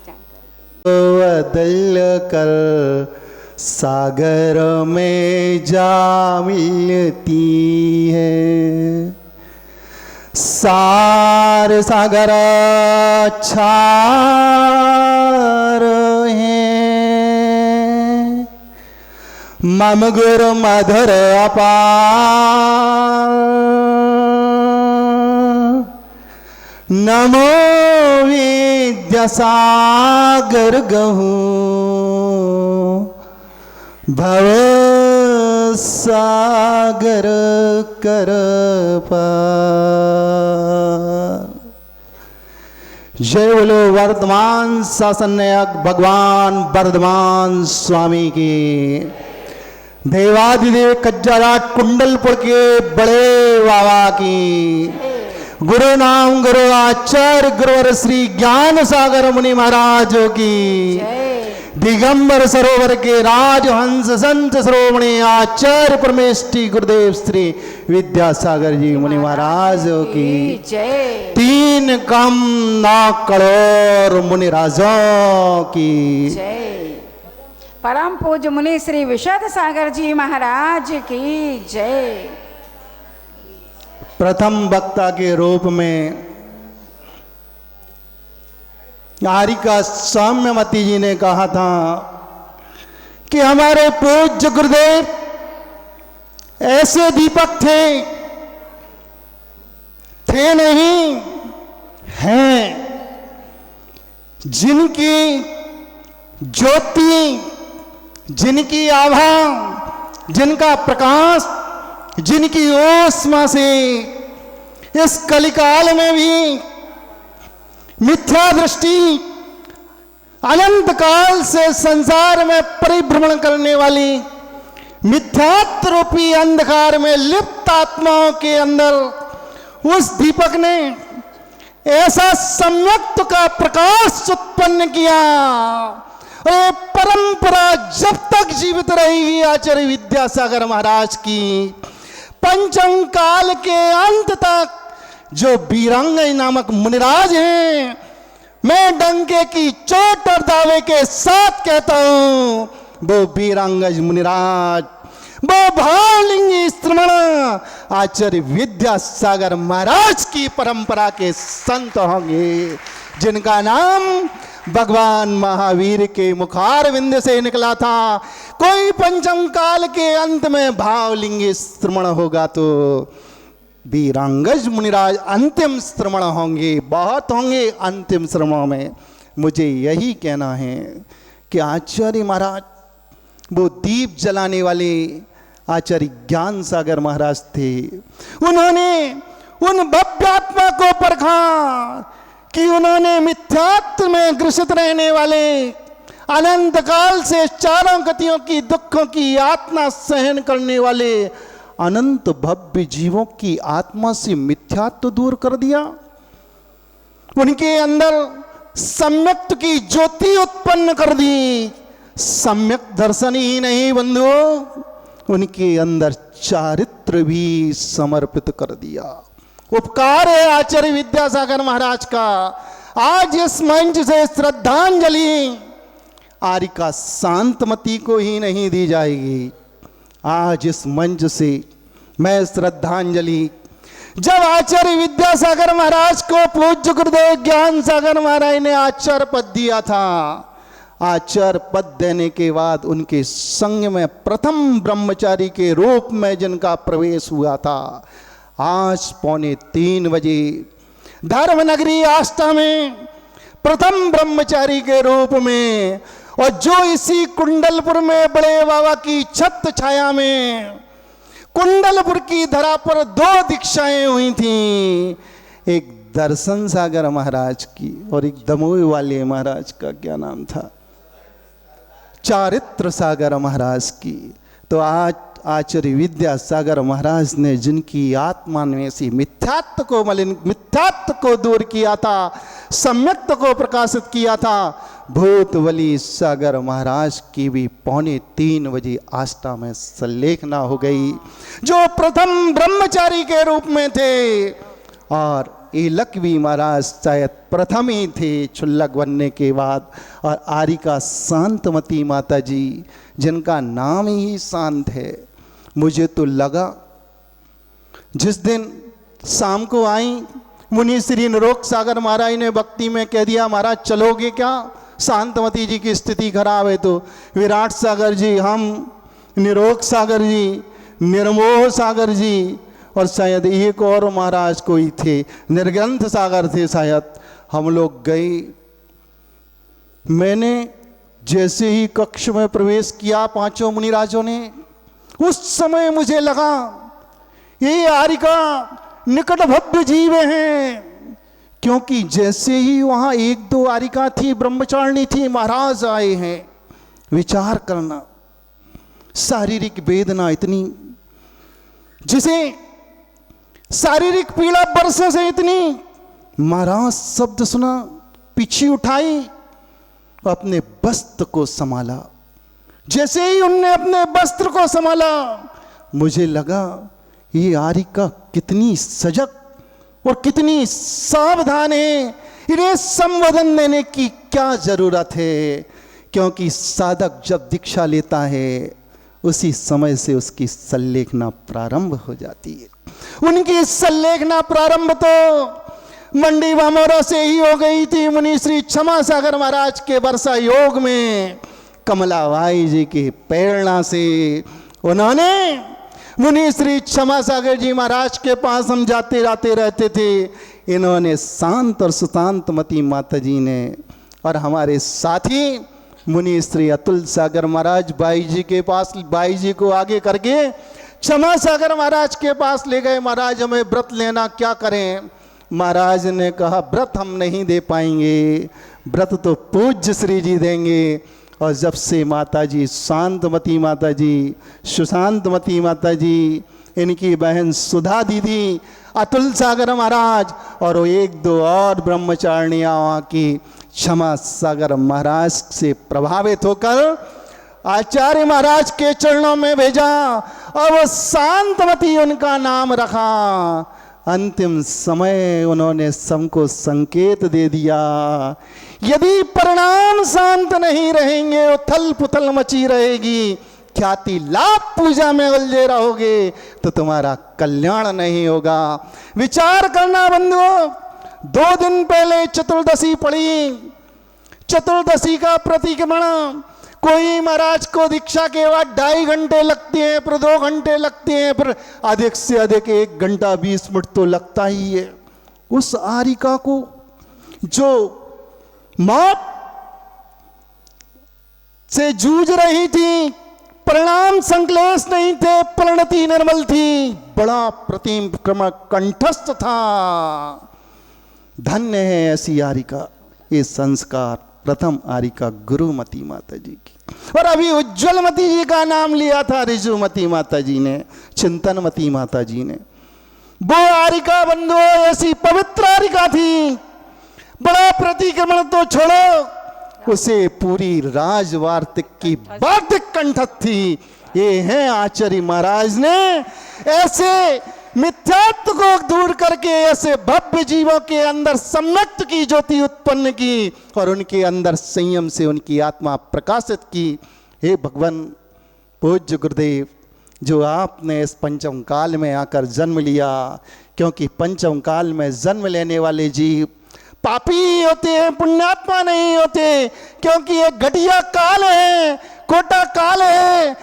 I: बदल कर सागर में जा मिलती है, सार सागर छार है, मम गुरु मधुर अपार, नमो विद्यासागर गहू भव सागर कर पार। जय बोलो वर्तमान शासन नायक भगवान वर्धमान स्वामी की। देवाधिदेव कज्जाराट कुंडलपुर के बड़े बाबा की। गुरु नाम गुरु आचार्य गुरुवर श्री ज्ञान सागर मुनि महाराजों की। दिगंबर सरोवर के राजहंस संत श्रोमणी आचार्य परमेष्टि गुरुदेव श्री विद्यासागर जी मुनि महाराज की जय। 3 कम 9 करोड़ मुनि राजों की जय।
B: परम पूज्य मुनि श्री विशद सागर जी महाराज की जय।
I: प्रथम वक्ता के रूप में आर्यिका सौम्यवती जी ने कहा था कि हमारे पूज्य गुरुदेव ऐसे दीपक थे नहीं, हैं, जिनकी ज्योति, जिनकी आभा, जिनका प्रकाश, जिनकी ओस्मा से इस कलिकाल में भी मिथ्या दृष्टि अनंत काल से संसार में परिभ्रमण करने वाली मिथ्यात्व रूपी अंधकार में लिप्त आत्माओं के अंदर उस दीपक ने ऐसा सम्यक्त का प्रकाश उत्पन्न किया। और परंपरा जब तक जीवित रहेगी आचार्य विद्यासागर महाराज की, पंचम काल के अंत तक जो बीरंगई नामक मुनिराज हैं, मैं डंके की चोट और दावे के साथ कहता हूं, वो बीरंगज मुनिराज, वो भावलिंगी श्रमण आचार्य विद्यासागर महाराज की परंपरा के संत होंगे, जिनका नाम भगवान महावीर के मुखारविंद से निकला था। कोई पंचम काल के अंत में भावलिंगी श्रमण होगा तो बीरंगज मुनिराज अंतिम श्रमण होंगे, बहुत होंगे अंतिम श्रमणों में। मुझे यही कहना है कि आचार्य महाराज वो दीप जलाने वाले आचार्य ज्ञान सागर महाराज थे। उन्होंने उन भव्यात्मा को परखा कि उन्होंने मिथ्यात्व में ग्रसित रहने वाले अनंत काल से चारों गतियों की दुखों की यातना सहन करने वाले अनंत भव्य जीवों की आत्मा से मिथ्यात्व दूर कर दिया। उनके अंदर सम्यक्त की ज्योति उत्पन्न कर दी। सम्यक दर्शन ही नहीं बंधुओं, उनके अंदर चारित्र भी समर्पित कर दिया। उपकार है आचार्य विद्यासागर महाराज का। आज इस मंच से श्रद्धांजलि आर्यिका शांतमती को ही नहीं दी जाएगी। आज इस मंच से मैं श्रद्धांजलि, जब आचार्य विद्यासागर महाराज को पूज्य गुरुदेव ज्ञान सागर महाराज ने आचार्य पद दिया था, आचार्य पद देने के बाद उनके संग में प्रथम ब्रह्मचारी के रूप में जिनका प्रवेश हुआ था, आज 2:45 बजे धर्मनगरी आस्था में प्रथम ब्रह्मचारी के रूप में, और जो इसी कुंडलपुर में बड़े बाबा की छत छाया में, कुंडलपुर की धरा पर 2 दीक्षाएं हुई थीं, एक दर्शन सागर महाराज की और एक दमोह वाले महाराज का क्या नाम था, चारित्र सागर महाराज की। तो आज आचार्य विद्यासागर महाराज ने जिनकी आत्मा में से मिथ्यात्व को दूर किया था, सम्यक्त को प्रकाशित किया था, भूतवली सागर महाराज की भी 2:45 बजे आस्था में संलेखना हो गई, जो प्रथम ब्रह्मचारी के रूप में थे। और लक्ष्मी महाराज शायद प्रथम ही थे क्षुल्लक बनने के बाद, और आरिका शांतमती माता जी जिनका नाम ही शांत है। मुझे तो लगा जिस दिन शाम को आई, मुनि श्री निरोग सागर महाराज ने भक्ति में कह दिया, महाराज चलोगे क्या, शांतमती जी की स्थिति खराब है। तो विराट सागर जी, हम निरोग सागर जी, निर्मोह सागर जी, और शायद एक और महाराज कोई थे, निर्ग्रंथ सागर थे शायद, हम लोग गए। मैंने जैसे ही कक्ष में प्रवेश किया 5 मुनिराजों ने, उस समय मुझे लगा ये आरिका निकट भव्य जीव हैं, क्योंकि जैसे ही वहाँ 1-2 आरिका थी, ब्रह्मचारिणी थी, महाराज आए हैं। विचार करना, शारीरिक वेदना इतनी, जिसे शारीरिक पीड़ा बरसों से इतनी, महाराज शब्द सुना, पीछे उठाई, अपने वस्त्र को संभाला। जैसे ही उनने अपने वस्त्र को संभाला, मुझे लगा ये आरिका कितनी सजग और कितनी सावधान है, इन्हें संबोधन देने की क्या जरूरत है, क्योंकि साधक जब दीक्षा लेता है उसी समय से उसकी संलेखना प्रारंभ हो जाती है। उनकी संलेखना प्रारंभ तो मंडी वामोरा से ही हो गई थी। मुनि श्री क्षमा सागर महाराज के वर्षा योग में कमलाबाई जी की प्रेरणा से उन्होंने, मुनि श्री क्षमा सागर जी महाराज के पास हम जाते रहते थे, इन्होंने शांत और सुशांतमती माता जी ने, और हमारे साथी मुनि श्री अतुल सागर महाराज बाई जी के पास, बाई जी को आगे करके क्षमा सागर महाराज के पास ले गए। महाराज हमें व्रत लेना, क्या करें। महाराज ने कहा व्रत हम नहीं दे पाएंगे, व्रत तो पूज्य श्री जी देंगे। और जब से माता जी शांतमती माता जी, सुशांतमती माता जी, इनकी बहन सुधा दीदी, अतुल सागर महाराज और वो 1-2 और ब्रह्मचारिणियाँ वहाँ की क्षमा सागर महाराज से प्रभावित होकर आचार्य महाराज के चरणों में भेजा, और वो शांतमती उनका नाम रखा। अंतिम समय उन्होंने सबको संकेत दे दिया, यदि परिणाम शांत नहीं रहेंगे, उथल पुथल मची रहेगी, ख्याति लाभ पूजा में उलझे रहोगे तो तुम्हारा कल्याण नहीं होगा। विचार करना बंधुओं, 2 दिन पहले चतुर्दशी पड़ी, चतुर्दशी का प्रतिक्रमण, कोई महाराज को दीक्षा के बाद 2.5 घंटे लगते हैं, फिर 2 घंटे लगते हैं, फिर अधिक से अधिक 1 घंटा 20 मिनट तो लगता ही है। उस आरिका को जो मौत से जूझ रही थी, परिणाम संक्लेश नहीं थे, परिणति निर्मल थी, बड़ा प्रतिक्रमण कंठस्थ था। धन्य है ऐसी आरिका। ये संस्कार प्रथम आरिका गुरुमती माता जी की, और अभी उज्ज्वलमती जी का नाम लिया था ऋजुमती माता जी ने, चिंतनमती माता जी ने। वो आरिका बंधुओं ऐसी पवित्र आरिका थी, बड़ा प्रतिक्रमण तो छोड़ो, उसे पूरी राजवार्तिक की वार्तिक कंठस्थ थी। ये है आचार्य महाराज ने ऐसे मिथ्यात्व को दूर करके ऐसे भव्य जीवों के अंदर सम्यक्त की ज्योति उत्पन्न की, और उनके अंदर संयम से उनकी आत्मा प्रकाशित की। हे भगवान पूज्य गुरुदेव, जो आपने इस पंचम काल में आकर जन्म लिया, क्योंकि पंचम काल में जन्म लेने वाले जीव पापी ही होते हैं, पुण्यात्मा नहीं होते, क्योंकि ये घटिया काल है, खोटा काल है।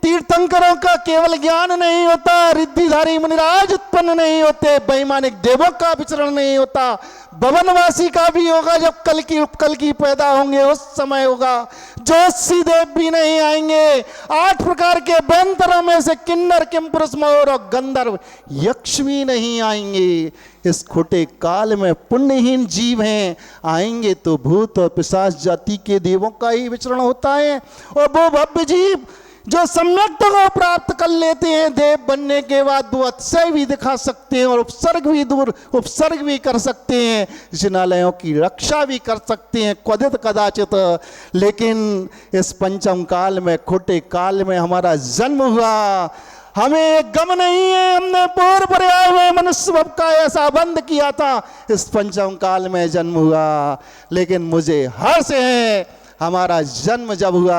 I: तीर्थंकरों का केवल ज्ञान नहीं होता, रिद्धिधारी मुनिराज उत्पन्न नहीं होते, वैमानिक देवों का विचरण नहीं होता, भवनवासी का भी होगा जब कल की उपकल की पैदा होंगे उस समय होगा। ज्योतिषी देव भी नहीं आएंगे, 8 प्रकार के व्यंतरों में से किन्नर किमपुरुष मोर और गंधर्व यक्ष भी नहीं आएंगे। इस खोटे काल में पुण्यहीन जीव हैं, आएंगे तो भूत और पिशाच जाति के देवों का ही विचरण होता है। और वो भव्य जीव जो सम्यक्ता को प्राप्त कर लेते हैं, देव बनने के बाद वो अतिशय भी दिखा सकते हैं और उपसर्ग भी कर सकते हैं, जिनालयों की रक्षा भी कर सकते हैं क्वचित कदाचित। लेकिन इस पंचम काल में, खोटे काल में हमारा जन्म हुआ, हमें गम नहीं है। हमने पूर्व पर्याय में मनुष्य भव का ऐसा बंद किया था, इस पंचम काल में जन्म हुआ। लेकिन मुझे हर्ष है, हमारा जन्म जब हुआ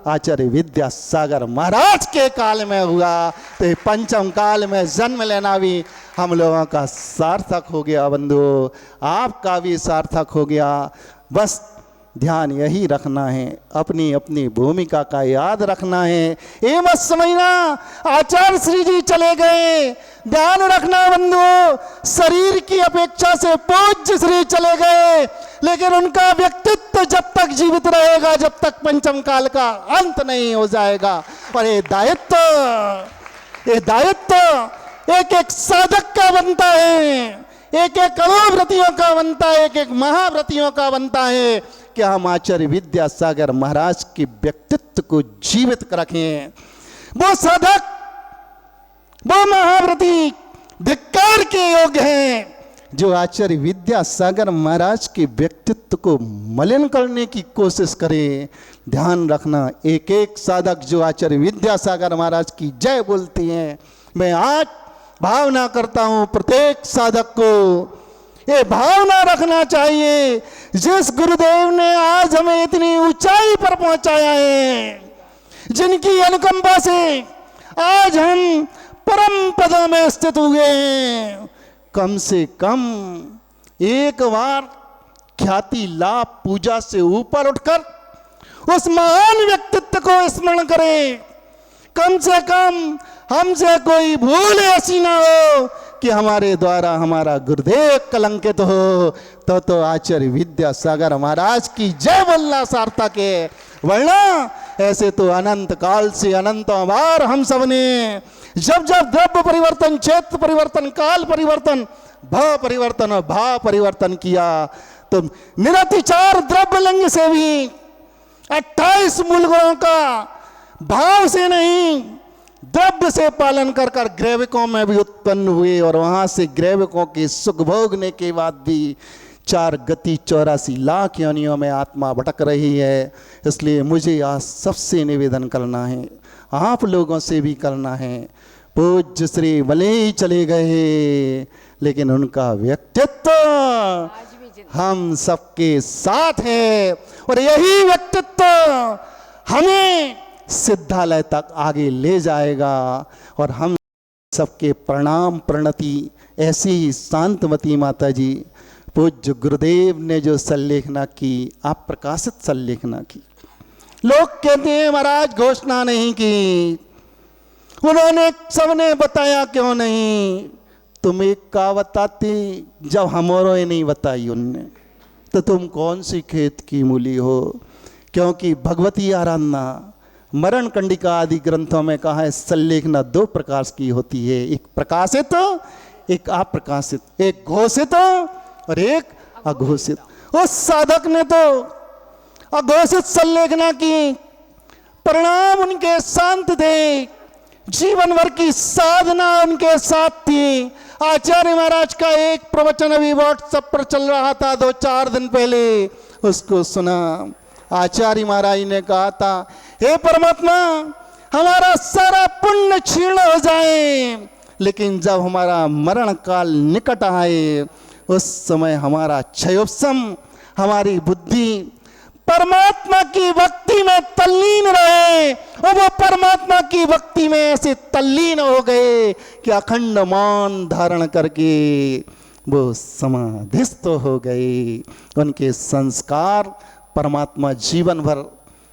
I: आचार्य विद्यासागर महाराज के काल में हुआ, तो पंचम काल में जन्म लेना भी हम लोगों का सार्थक हो गया। बंधु, आपका भी सार्थक हो गया। बस ध्यान यही रखना है, अपनी अपनी भूमिका का याद रखना है। ये मत समझना आचार्य श्री जी चले गए, ध्यान रखना बंधु, शरीर की अपेक्षा से पूज्य श्री चले गए, लेकिन उनका व्यक्तित्व जब तक जीवित रहेगा, जब तक पंचम काल का अंत नहीं हो जाएगा। और ये दायित्व एक एक साधक का बनता है, एक एक अणुव्रतियों का बनता है, एक एक महाव्रतियों का बनता है कि हम आचार्य विद्यासागर महाराज के व्यक्तित्व को जीवित रखें। वो साधक, वो महाव्रती धिक्कार के योग्य हैं जो आचार्य विद्यासागर महाराज के व्यक्तित्व को मलिन करने की कोशिश करें। ध्यान रखना, एक एक साधक जो आचार्य विद्यासागर महाराज की जय बोलते हैं, मैं आज भावना करता हूं प्रत्येक साधक को ये भावना रखना चाहिए, जिस गुरुदेव ने आज हमें इतनी ऊंचाई पर पहुंचाया है, जिनकी अनुकंपा से आज हम परम पदों में स्थित हुए हैं, कम से कम एक बार ख्याति लाभ पूजा से ऊपर उठकर उस महान व्यक्तित्व को स्मरण करें। कम से कम हमसे कोई भूल ऐसी ना हो कि हमारे द्वारा हमारा गुरुदेव कलंकित हो, तो आचार्य विद्यासागर महाराज की जय बोलना सार्थक है। वरना ऐसे तो अनंत काल से अनंतों बार हम सबने जब जब द्रव्य परिवर्तन, क्षेत्र परिवर्तन, काल परिवर्तन, भाव परिवर्तन और भाव परिवर्तन किया, तो निरतिचार द्रव्य लिंग से भी 28 मूल गुणों का भाव से नहीं, द्रव्य से पालन कर कर ग्रैविकों में भी उत्पन्न हुए, और वहां से ग्रैविकों के सुख भोगने के बाद भी 4 गति 84 लाख योनियों में आत्मा भटक रही है। इसलिए मुझे आज सबसे निवेदन करना है, आप लोगों से भी करना है। पूज्य श्री भले ही चले गए, लेकिन उनका व्यक्तित्व हम सबके साथ है, और यही व्यक्तित्व हमें सिद्धालय तक आगे ले जाएगा। और हम सबके प्रणाम प्रणति ऐसी ही शांतमती माता जी, पूज्य गुरुदेव ने जो संलेखना की, आप प्रकाशित संलेखना की, लोग कहते हैं महाराज घोषणा नहीं की, उन्होंने सबने बताया क्यों नहीं। तुम एक का बताते जब हमारों ने नहीं बताई उनने, तो तुम कौन सी खेत की मूली हो। क्योंकि भगवती आराधना, मरण कंडिका आदि ग्रंथों में कहा है संलेखना 2 प्रकार की होती है, एक प्रकाशित एक अप्रकाशित, एक घोषित और एक अघोषित। उस साधक ने तो अघोषित संलेखना की, परिणाम उनके शांत थे, जीवन भर की साधना उनके साथ थी। आचार्य महाराज का एक प्रवचन अभी व्हाट्सएप पर चल रहा था 2-4 दिन पहले, उसको सुना। आचार्य महाराज ने कहा था, हे परमात्मा, हमारा सारा पुण्य क्षीण हो जाए, लेकिन जब हमारा मरण काल निकट आए, उस समय हमारा क्षयोपशम, हमारी बुद्धि परमात्मा की भक्ति में तल्लीन रहे, और वो परमात्मा की भक्ति में ऐसे तल्लीन हो गए कि अखंड मौन धारण करके वो समाधिस्थ हो गए। उनके संस्कार परमात्मा जीवन भर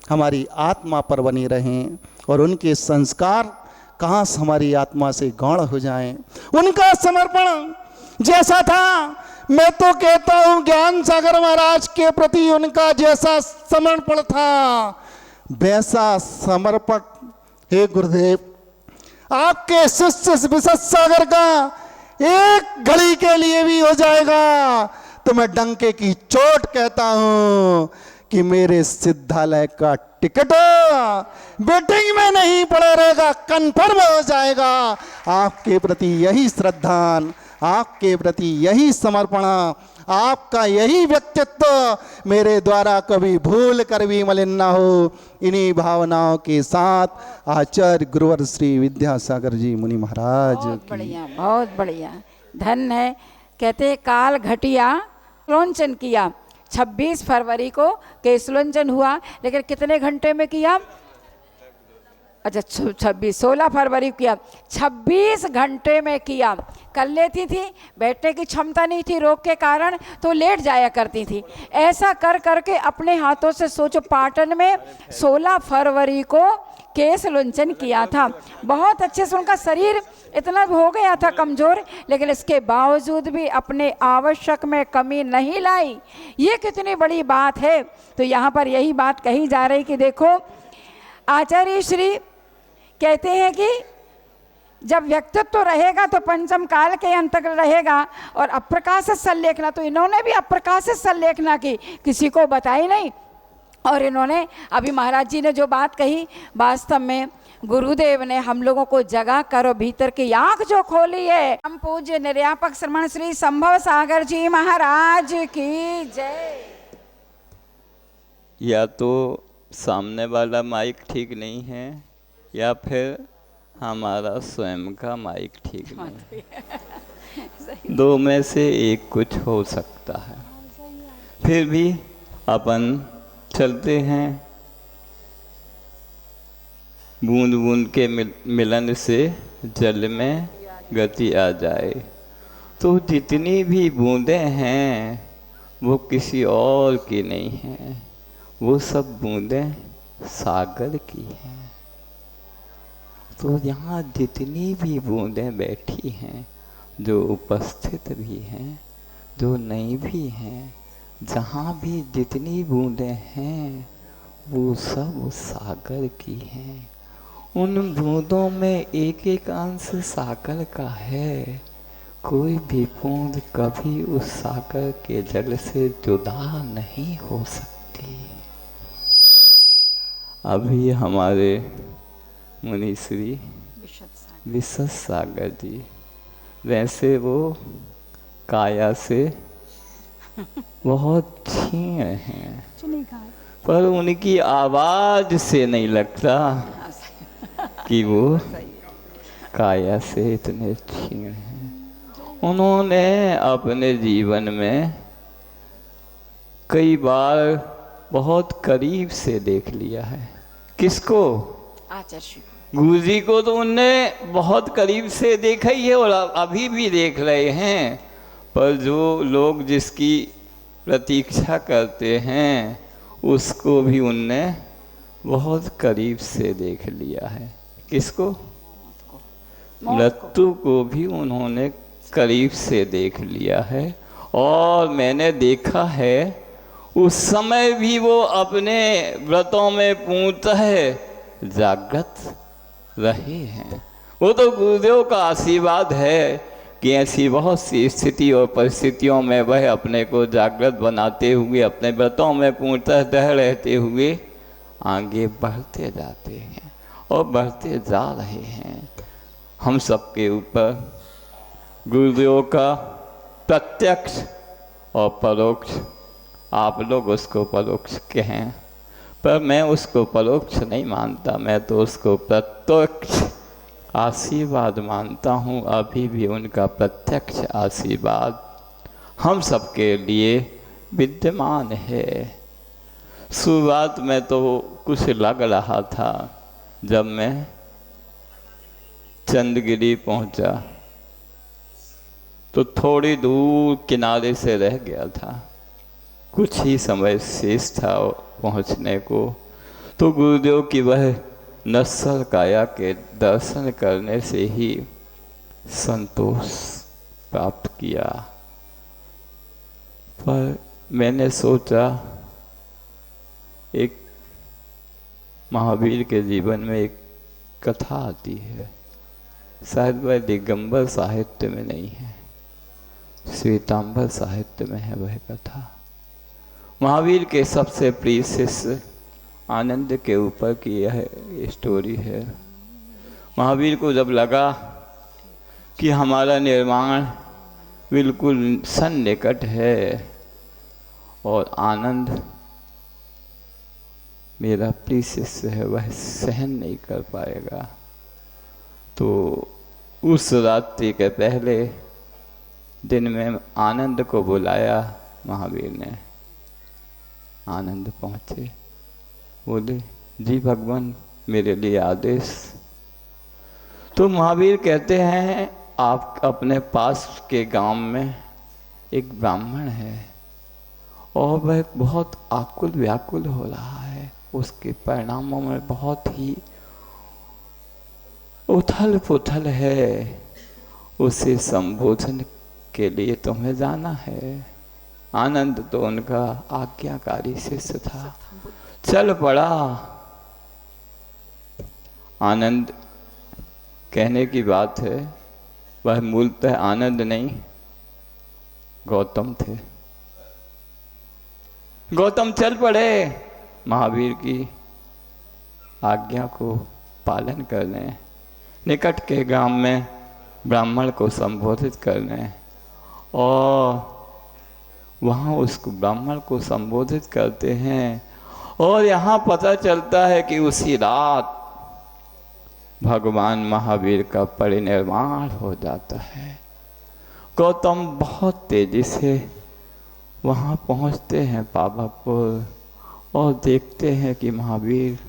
I: हमारी आत्मा पर बने रहें और उनके संस्कार कहाँ हमारी आत्मा से गौण हो जाएं। उनका समर्पण जैसा था, मैं तो कहता हूँ ज्ञान सागर महाराज के प्रति उनका जैसा समर्पण था वैसा समर्पण हे गुरुदेव आपके शिष्य विशद सागर का एक घड़ी के लिए भी हो जाएगा तो मैं डंके की चोट कहता हूं कि मेरे सिद्धालय का टिकट वेटिंग में नहीं पड़ा रहेगा, कन्फर्म हो जाएगा। आपके प्रति यही श्रद्धा, आपके प्रति यही समर्पण, आपका यही व्यक्तित्व मेरे द्वारा कभी भूल कर भी मलिन ना हो। इन्हीं भावनाओं के साथ आचार्य गुरुवर श्री विद्यासागर जी मुनि महाराज
B: बहुत बढ़िया, बहुत बढ़िया, धन्य है। कहते काल घटिया सुलोचन किया, 26 फरवरी को केसलोचन हुआ, लेकिन कितने घंटे में किया? अच्छा 16 फरवरी को किया, 26 घंटे में किया। कर लेती थी, बैठने की क्षमता नहीं थी रोग के कारण, तो लेट जाया करती थी। ऐसा कर करके अपने हाथों से सोचो, पाटन में 16 फरवरी को केस लुंचन किया था। बहुत अच्छे से उनका शरीर इतना हो गया था कमज़ोर, लेकिन इसके बावजूद भी अपने आवश्यक में कमी नहीं लाई। ये कितनी बड़ी बात है। तो यहाँ पर यही बात कही जा रही कि देखो आचार्य श्री कहते हैं कि जब व्यक्तित्व तो रहेगा तो पंचम काल के अंतर्गत रहेगा। और अप्रकाशित संलेखना, तो इन्होंने भी अप्रकाशित संलेखना की, किसी को बताई नहीं। और इन्होंने अभी महाराज जी ने जो बात कही, वास्तव में गुरुदेव ने हम लोगों को जगा करो भीतर की आंख जो खोली है। हम पूज्य निर्यापक श्रमण श्री संभव सागर जी महाराज की जय।
J: या तो सामने वाला माइक ठीक नहीं है या फिर हमारा स्वयं का माइक ठीक नहीं है। दो में से एक कुछ हो सकता है। फिर भी अपन चलते हैं। बूंद बूंद के मिलन से जल में गति आ जाए। तो जितनी भी बूंदें हैं वो किसी और की नहीं हैं, वो सब बूंदें सागर की हैं। तो यहाँ जितनी भी बूंदें बैठी हैं, जो उपस्थित भी हैं, जो नहीं भी हैं, जहाँ भी जितनी बूंदें हैं वो सब उस सागर की हैं। उन बूंदों में एक एक अंश सागर का है। कोई भी बूंद कभी उस सागर के जल से जुदा नहीं हो सकती। अभी हमारे मुनि श्री विशद सागर जी, वैसे वो काया से बहुत क्षीण हैं, पर उनकी आवाज से नहीं लगता कि वो काया से इतने क्षीण हैं। उन्होंने अपने जीवन में कई बार बहुत करीब से देख लिया है। किसको?
B: आचार्य
J: गुरु जी को तो उनने बहुत करीब से देखा ही है और अभी भी देख रहे हैं। पर जो लोग जिसकी प्रतीक्षा करते हैं उसको भी उनने बहुत करीब से देख लिया है। किसको? मृत्यु को भी उन्होंने करीब से देख लिया है। और मैंने देखा है उस समय भी वो अपने व्रतों में पूर्णतः जागृत रहे हैं। वो तो गुरुदेव का आशीर्वाद है कि ऐसी बहुत सी स्थिति और परिस्थितियों में वह अपने को जागृत बनाते हुए, अपने व्रतों में पूर्णतः रहते हुए आगे बढ़ते जाते हैं और बढ़ते जा रहे हैं। हम सबके ऊपर गुरुदेव का प्रत्यक्ष और परोक्ष, आप लोग उसको परोक्ष कहें, पर मैं उसको परोक्ष नहीं मानता, मैं तो उसको प्रत्यक्ष आशीर्वाद मानता हूँ। अभी भी उनका प्रत्यक्ष आशीर्वाद हम सबके लिए विद्यमान है। शुरुआत में तो कुछ लग रहा था जब मैं चंदगिरी पहुँचा, तो थोड़ी दूर किनारे से रह गया था, कुछ ही समय शेष था पहुंचने को। तो गुरुदेव की वह नश्वर काया के दर्शन करने से ही संतोष प्राप्त किया। पर मैंने सोचा एक महावीर के जीवन में एक कथा आती है, शायद वह दिगंबर साहित्य में नहीं है, श्वेतांबर साहित्य में है वह कथा। महावीर के सबसे प्रिय शिष्य आनंद के ऊपर की यह स्टोरी है। महावीर को जब लगा कि हमारा निर्माण बिल्कुल सन्निकट है और आनंद मेरा प्रिय शिष्य है, वह सहन नहीं कर पाएगा, तो उस रात्रि के पहले दिन में आनंद को बुलाया महावीर ने। आनंद पहुँचे, बोले जी भगवान मेरे लिए आदेश। तो महावीर कहते हैं आप अपने पास के गांव में एक ब्राह्मण है और वह बहुत आकुल व्याकुल हो रहा है, उसके परिणामों में बहुत ही उथल पुथल है, उसे संबोधन के लिए तुम्हें जाना है। आनंद तो उनका आज्ञाकारी शिष्य था, चल पड़ा। आनंद कहने की बात है, वह मूलतः आनंद नहीं गौतम थे। गौतम चल पड़े महावीर की आज्ञा को पालन करने, निकट के गांव में ब्राह्मण को संबोधित करने, और वहाँ उसको ब्राह्मण को संबोधित करते हैं। और यहाँ पता चलता है कि उसी रात भगवान महावीर का परिनिर्वाण हो जाता है। गौतम बहुत तेजी से वहाँ पहुँचते हैं पावापुर और देखते हैं कि महावीर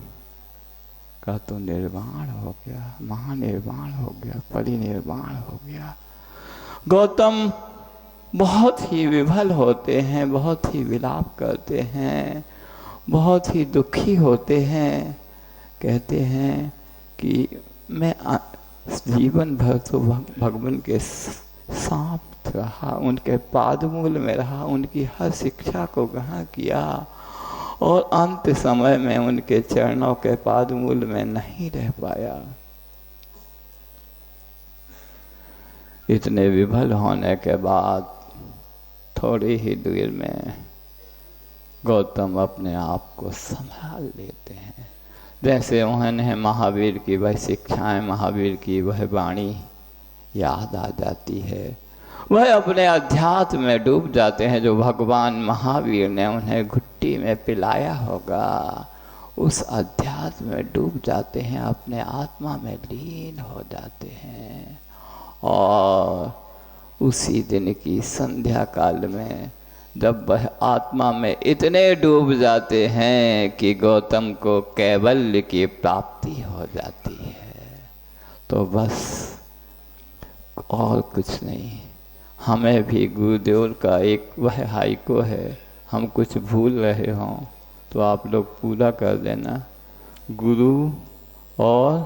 J: का तो निर्वाण हो गया, महानिर्वाण हो गया, परिनिर्वाण हो गया। गौतम बहुत ही विभल होते हैं, बहुत ही विलाप करते हैं, बहुत ही दुखी होते हैं। कहते हैं कि मैं जीवन भर तो भगवान के साथ रहा, उनके पादमूल में रहा, उनकी हर शिक्षा को ग्रहण किया और अंत समय में उनके चरणों के पादमूल में नहीं रह पाया। इतने विभल होने के बाद थोड़ी ही दूर में गौतम अपने आप को संभाल लेते हैं। जैसे उन्हें महावीर की वह शिक्षाएं, महावीर की वह वाणी याद आ जाती है, वह अपने अध्यात्म में डूब जाते हैं जो भगवान महावीर ने उन्हें घुट्टी में पिलाया होगा। उस अध्यात्म में डूब जाते हैं, अपने आत्मा में लीन हो जाते हैं। और उसी दिन की संध्या काल में जब वह आत्मा में इतने डूब जाते हैं कि गौतम को कैवल्य की प्राप्ति हो जाती है, तो बस और कुछ नहीं। हमें भी गुरुदेव का एक वह हाइको है, हम कुछ भूल रहे हों तो आप लोग पूरा कर देना। गुरु और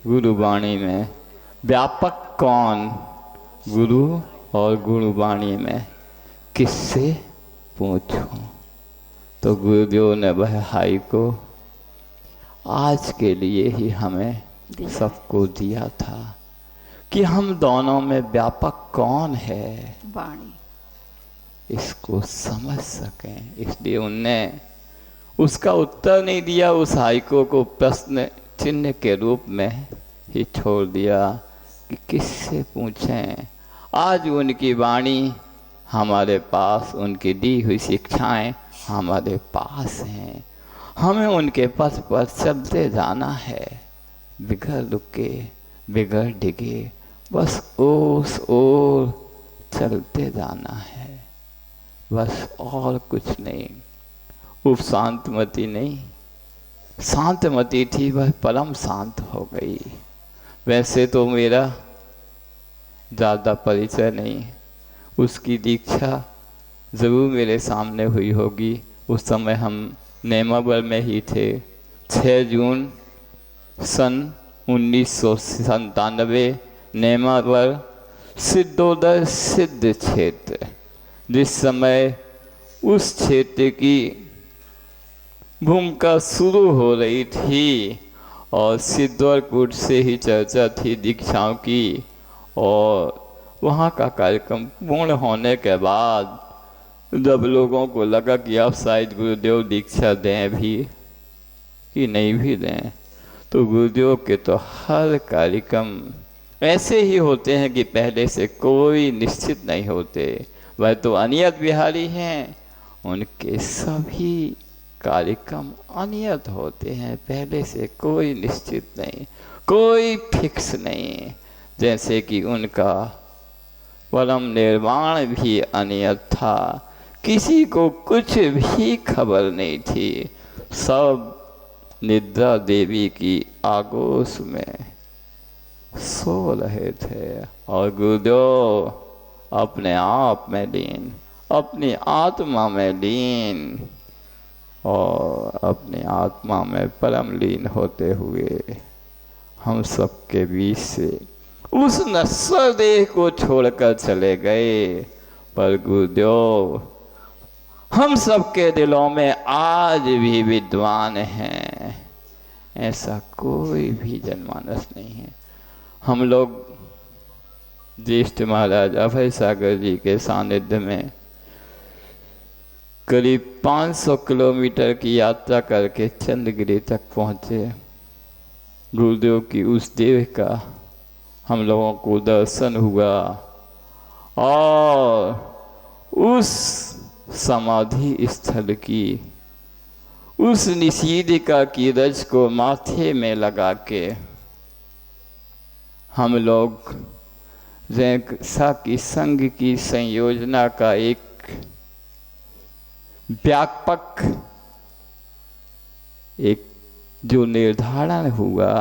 J: गुरुवाणी में व्यापक कौन? गुरु और गुरुवाणी में किससे पूछूं? तो गुरुदेव ने वह हाइको आज के लिए ही हमें सबको दिया था कि हम दोनों में व्यापक कौन है,
B: वाणी,
J: इसको समझ सकें। इसलिए उनने उसका उत्तर नहीं दिया, उस हाइको को प्रश्न चिन्ह के रूप में ही छोड़ दिया कि किससे पूछें। आज उनकी वाणी हमारे पास, उनकी दी हुई शिक्षाएं हमारे पास हैं, हमें उनके पथ पर चलते जाना है, बिगड़ रुके बिगड़ डिगे, बस ओस ओर चलते जाना है, बस और कुछ नहीं। उप शांतमती नहीं, शांतमती थी, वह परम शांत हो गई। वैसे तो मेरा ज़्यादा परिचय नहीं है। उसकी दीक्षा ज़रूर मेरे सामने हुई होगी। उस समय हम नेमावर में ही थे। 6 जून सन 1997 नेमावर सिद्धोदय सिद्ध क्षेत्र, जिस समय उस क्षेत्र की भूमिका शुरू हो रही थी और सिद्धौरकूट से ही चर्चा थी दीक्षाओं की, और वहाँ का कार्यक्रम पूर्ण होने के बाद जब लोगों को लगा कि अब शायद गुरुदेव दीक्षा दें भी कि नहीं भी दें, तो गुरुदेव के तो हर कार्यक्रम ऐसे ही होते हैं कि पहले से कोई निश्चित नहीं होते। वह तो अनियत बिहारी हैं, उनके सभी कार्यक्रम अनियत होते हैं, पहले से कोई निश्चित नहीं, कोई फिक्स नहीं। जैसे कि उनका परम निर्वाण भी अनियत था, किसी को कुछ भी खबर नहीं थी, सब निद्रा देवी की आगोश में सो रहे थे और गुरुदेव अपने आप में लीन, अपनी आत्मा में लीन और अपनी आत्मा में परम लीन होते हुए हम सबके बीच से उस नश्वर देह को छोड़कर चले गए। पर गुरुदेव हम सबके दिलों में आज भी विद्वान हैं, ऐसा कोई भी जनमानस नहीं है। हम लोग ज्येष्ठ महाराज अभय सागर जी के सानिध्य में करीब 500 किलोमीटर की यात्रा करके चंद्रगिरी तक पहुँचे। गुरुदेव की उस देह का हम लोगों को दर्शन हुआ और उस समाधि स्थल की उस निषीदिका की रज को माथे में लगा के हम लोग जैसा कि संघ की संयोजना का एक व्यापक एक जो निर्धारण हुआ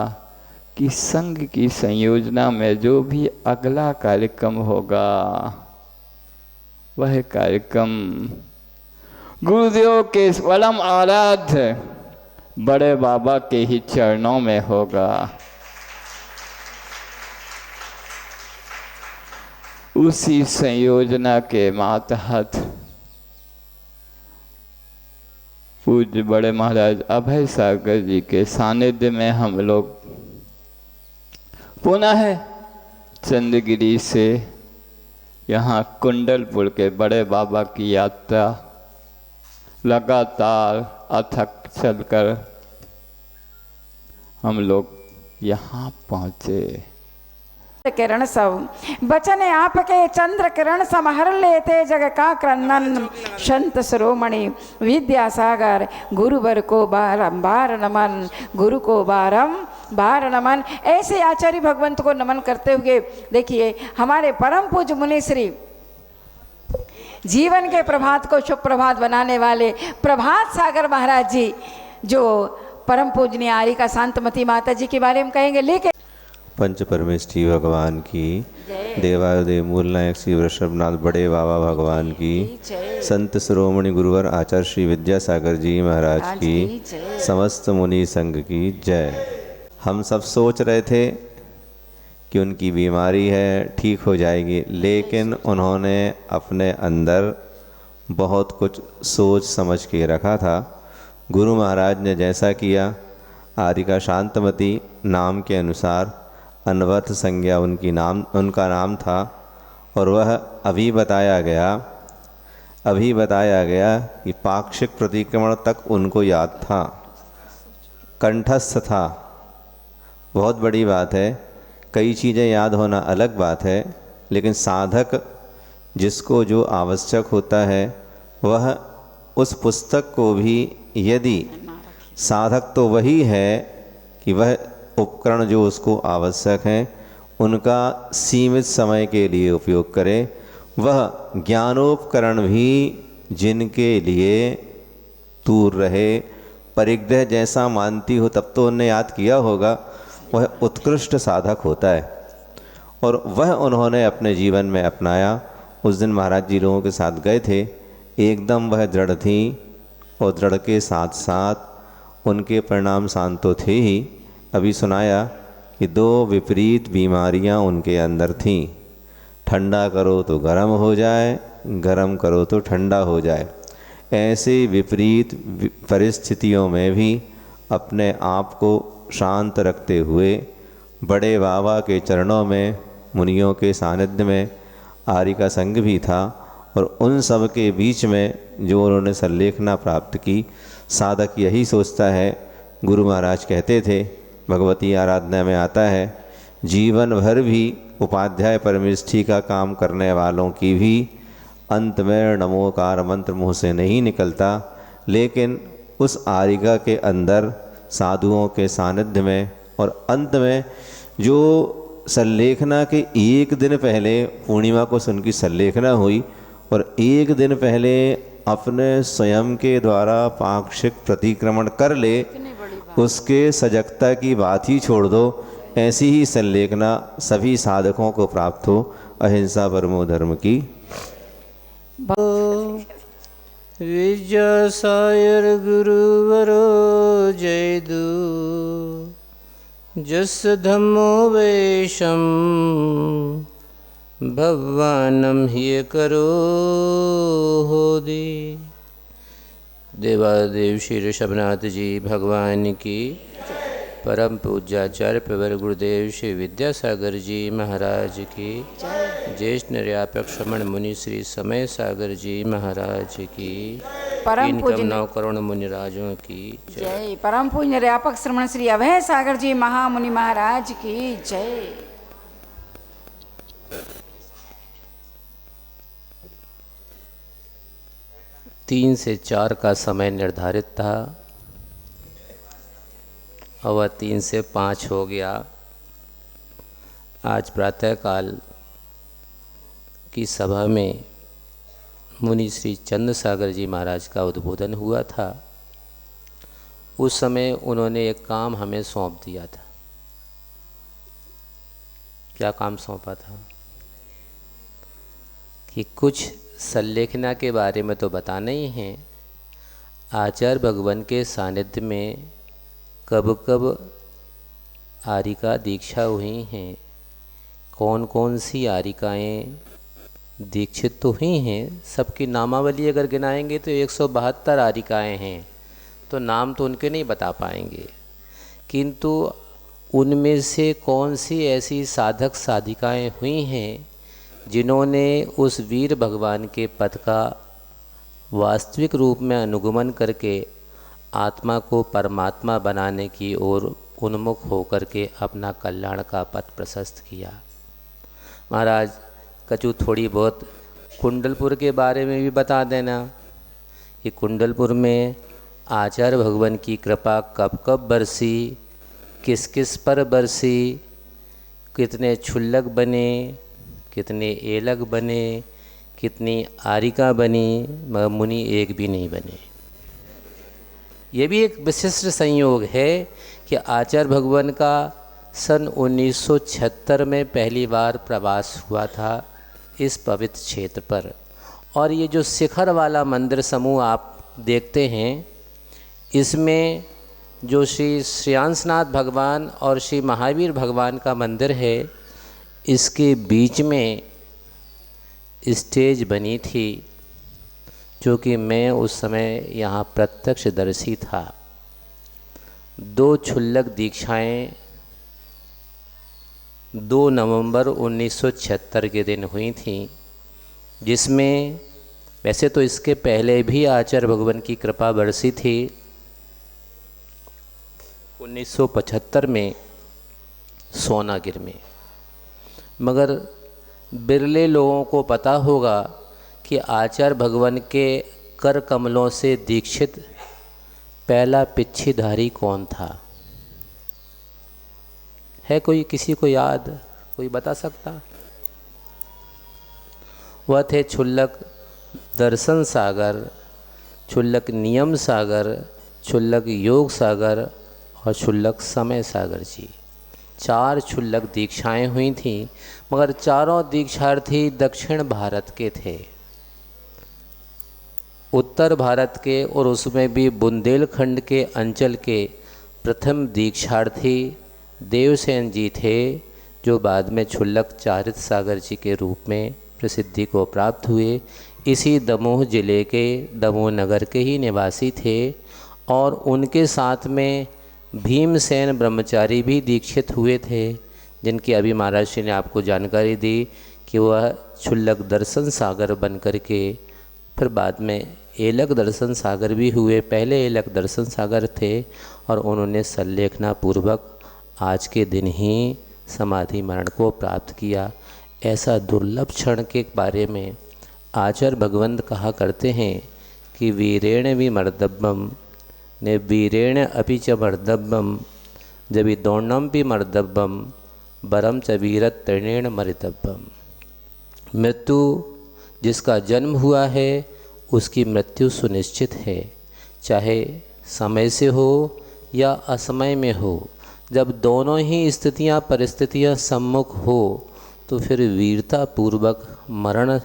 J: कि संघ की संयोजना में जो भी अगला कार्यक्रम होगा वह कार्यक्रम गुरुदेव के परम आराध्य बड़े बाबा के ही चरणों में होगा। उसी संयोजना के मातहत पूज्य बड़े महाराज अभय सागर जी के सानिध्य में हम लोग पुनः चंद्रगिरी से यहाँ कुंडलपुर के बड़े बाबा की यात्रा लगातार अथक चलकर हम लोग यहाँ पहुँचे।
B: किरण सब बचन आपके चंद्र किरण समहर लेते जग का क्रंदन संत शिरोमणि विद्यासागर गुरुवर को बारंबार नमन, गुरु को बारंबार नमन। ऐसे आचार्य भगवंत को नमन करते हुए देखिए हमारे परम पूज्य मुनिश्री जीवन के प्रभात को शुभ प्रभात बनाने वाले प्रभात सागर महाराज जी, जो परम पूजनीय आरिका शांतमती माता जी के बारे में कहेंगे। लेकिन
K: पंच परमेष्ठी भगवान की, देवादेव मूल नायक श्री वृषभनाथ बड़े बाबा भगवान की, संत शिरोमणि गुरुवर आचार्य श्री विद्यासागर जी महाराज की, समस्त मुनि संघ की जय। हम सब सोच रहे थे कि उनकी बीमारी है, ठीक हो जाएगी, लेकिन उन्होंने अपने अंदर बहुत कुछ सोच समझ के रखा था। गुरु महाराज ने जैसा किया, आरिका शांतमती नाम के अनुसार अनवर्थ संज्ञा उनका नाम था और वह अभी बताया गया कि पाक्षिक प्रतिक्रमण तक उनको याद था, कंठस्थ था। बहुत बड़ी बात है, कई चीज़ें याद होना अलग बात है, लेकिन साधक जिसको जो आवश्यक होता है वह उस पुस्तक को भी, यदि साधक तो वही है कि वह उपकरण जो उसको आवश्यक हैं उनका सीमित समय के लिए उपयोग करें, वह ज्ञानोपकरण भी जिनके लिए दूर रहे, परिग्रह जैसा मानती हो तब तो उन्हें याद किया होगा, वह उत्कृष्ट साधक होता है। और वह उन्होंने अपने जीवन में अपनाया। उस दिन महाराज जी लोगों के साथ गए थे, एकदम वह दृढ़ थी और दृढ़ के साथ साथ उनके परिणाम शांत तो थे ही। अभी सुनाया कि 2 विपरीत बीमारियां उनके अंदर थीं, ठंडा करो तो गर्म हो जाए, गर्म करो तो ठंडा हो जाए। ऐसे विपरीत परिस्थितियों में भी अपने आप को शांत रखते हुए बड़े बाबा के चरणों में, मुनियों के सानिध्य में आर्य का संग भी था, और उन सब के बीच में जो उन्होंने संलेखना प्राप्त की। साधक यही सोचता है, गुरु महाराज कहते थे, भगवती आराधना में आता है, जीवन भर भी उपाध्याय परमेष्ठी का काम करने वालों की भी अंत में नमोकार मंत्र मुँह से नहीं निकलता, लेकिन उस आरिका के अंदर साधुओं के सानिध्य में और अंत में जो संलेखना के एक दिन पहले पूर्णिमा को उनकी संलेखना हुई और एक दिन पहले अपने स्वयं के द्वारा पाक्षिक प्रतिक्रमण कर ले, उसके सजगता की बात ही छोड़ दो। ऐसी ही संलेखना सभी साधकों को प्राप्त हो। अहिंसा परमो धर्म की।
L: विद्यासायर गुरुवरो जयदु जस धम्मो वेशम भगवानम ही करो होदि। देवादेव श्री ऋषभनाथ जी भगवान की, परम पूज्याचार्य प्रवर गुरुदेव श्री विद्यासागर जी महाराज की, ज्येष्ठ निर्यापक श्रमण मुनि श्री समय सागर जी महाराज की,
B: परम पूज्य
L: 9 करोड़ मुनिराजों की
B: जय। परम पूज्य निर्यापक श्रमण श्री अभय सागर जी महामुनि महाराज की जय।
L: तीन से 4 का समय निर्धारित था और वह 3 से 5 हो गया। आज प्रातःकाल की सभा में मुनि श्री चंद्र सागर जी महाराज का उद्बोधन हुआ था। उस समय उन्होंने एक काम हमें सौंप दिया था। क्या काम सौंपा था कि कुछ संलेखना के बारे में तो बताना ही है, आचार्य भगवान के सानिध्य में कब कब आरिका दीक्षा हुई हैं, कौन कौन सी आरिकाएँ दीक्षित तो हुई हैं। सबकी नामावली अगर गिनाएंगे तो 172 आरिकाएँ हैं, तो नाम तो उनके नहीं बता पाएंगे, किंतु उनमें से कौन सी ऐसी साधक साधिकाएँ हुई हैं जिन्होंने उस वीर भगवान के पद का वास्तविक रूप में अनुगमन करके आत्मा को परमात्मा बनाने की ओर उन्मुख होकर के अपना कल्याण का पथ प्रशस्त किया। महाराज कछु थोड़ी बहुत कुंडलपुर के बारे में भी बता देना कि कुंडलपुर में आचार्य भगवान की कृपा कब कब बरसी, किस किस पर बरसी, कितने क्षुल्लक बने, कितने एलग बने, कितनी आरिका बनी, मगर मुनि एक भी नहीं बने। ये भी एक विशिष्ट संयोग है कि आचार्य भगवान का सन 1976 में पहली बार प्रवास हुआ था इस पवित्र क्षेत्र पर। और ये जो शिखर वाला मंदिर समूह आप देखते हैं, इसमें जो श्री श्रेयांसनाथ भगवान और श्री महावीर भगवान का मंदिर है, इसके बीच में स्टेज बनी थी, जो कि मैं उस समय यहाँ प्रत्यक्षदर्शी था। 2 क्षुल्लक दीक्षाएं 2 नवंबर 1976 के दिन हुई थी, जिसमें वैसे तो इसके पहले भी आचार्य भगवान की कृपा बरसी थी। 1975 में सोनागिर में, मगर बिरले लोगों को पता होगा कि आचार्य भगवान के कर कमलों से दीक्षित पहला पिच्छीधारी कौन था। है कोई, किसी को याद, कोई बता सकता? वह थे क्षुल्लक दर्शन सागर, क्षुल्लक नियम सागर, क्षुल्लक योग सागर और क्षुल्लक समय सागर जी। 4 क्षुल्लक दीक्षाएं हुई थीं, मगर चारों दीक्षार्थी दक्षिण भारत के थे। उत्तर भारत के और उसमें भी बुंदेलखंड के अंचल के प्रथम दीक्षार्थी देवसेन जी थे, जो बाद में क्षुल्लक चारित सागर जी के रूप में प्रसिद्धि को प्राप्त हुए। इसी दमोह जिले के दमोह नगर के ही निवासी थे और उनके साथ में भीमसेन ब्रह्मचारी भी दीक्षित हुए थे, जिनकी अभी महाराज श्री ने आपको जानकारी दी कि वह क्षुल्लक दर्शन सागर बन कर के फिर बाद में एलक दर्शन सागर भी हुए। पहले एलक दर्शन सागर थे और उन्होंने संलेखना पूर्वक आज के दिन ही समाधि मरण को प्राप्त किया। ऐसा दुर्लभ क्षण के बारे में आचार्य भगवंत कहा करते हैं कि वीरेण विमर्दब्बम ने वीरेण अपि च मर्दब्बम जबि दौर्णम भी मर्दब्बम बरम च वीरत तृणेण मरितब्बम। मृत्यु जिसका जन्म हुआ है उसकी मृत्यु सुनिश्चित है, चाहे समय से हो या असमय में हो। जब दोनों ही स्थितियां परिस्थितियां सम्मुख हो तो फिर वीरता पूर्वक मरण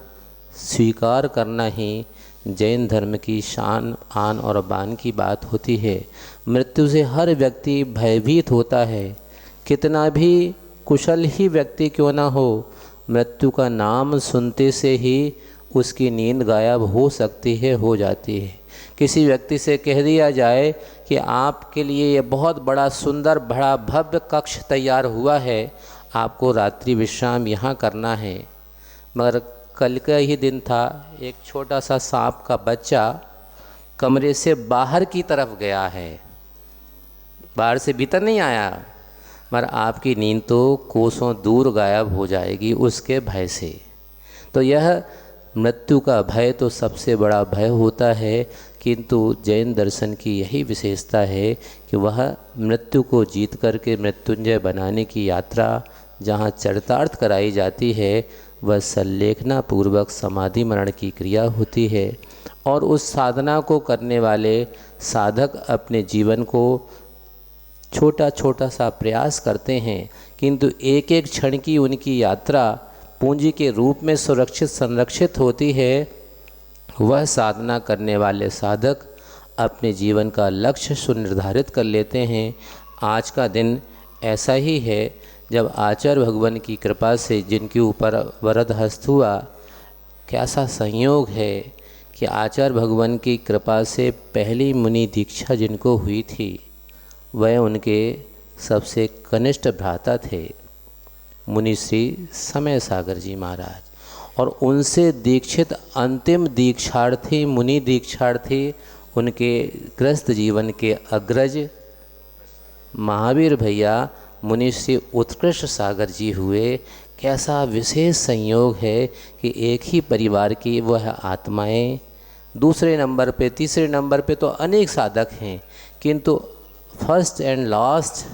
L: स्वीकार करना ही जैन धर्म की शान आन और बान की बात होती है। मृत्यु से हर व्यक्ति भयभीत होता है, कितना भी कुशल ही व्यक्ति क्यों ना हो, मृत्यु का नाम सुनते से ही उसकी नींद गायब हो सकती है, हो जाती है। किसी व्यक्ति से कह दिया जाए कि आपके लिए ये बहुत बड़ा सुंदर बड़ा भव्य कक्ष तैयार हुआ है, आपको रात्रि विश्राम यहाँ करना है, मगर कल का ही दिन था, एक छोटा सा सांप का बच्चा कमरे से बाहर की तरफ गया है, बाहर से भीतर नहीं आया, मगर आपकी नींद तो कोसों दूर गायब हो जाएगी उसके भय से। तो यह मृत्यु का भय तो सबसे बड़ा भय होता है, किंतु जैन दर्शन की यही विशेषता है कि वह मृत्यु को जीत करके मृत्युंजय बनाने की यात्रा जहाँ चरितार्थ कराई जाती है वह संलेखना पूर्वक समाधि मरण की क्रिया होती है। और उस साधना को करने वाले साधक अपने जीवन को छोटा छोटा सा प्रयास करते हैं, किंतु एक एक क्षण की उनकी यात्रा पूंजी के रूप में सुरक्षित संरक्षित होती है। वह साधना करने वाले साधक अपने जीवन का लक्ष्य सुनिर्धारित कर लेते हैं। आज का दिन ऐसा ही है जब आचार्य भगवान की कृपा से जिनके ऊपर वरद हस्त हुआ, कैसा संयोग है कि आचार्य भगवान की कृपा से पहली मुनि दीक्षा जिनको हुई थी वह उनके सबसे कनिष्ठ भ्राता थे मुनि श्री समय सागर जी महाराज, और उनसे दीक्षित अंतिम दीक्षार्थी मुनि दीक्षार्थी उनके गृहस्थ जीवन के अग्रज महावीर भैया मुनि श्री उत्कृष्ट सागर जी हुए। कैसा विशेष संयोग है कि एक ही परिवार की वह आत्माएं, दूसरे नंबर पे तीसरे नंबर पे तो अनेक साधक हैं, किंतु फर्स्ट एंड लास्ट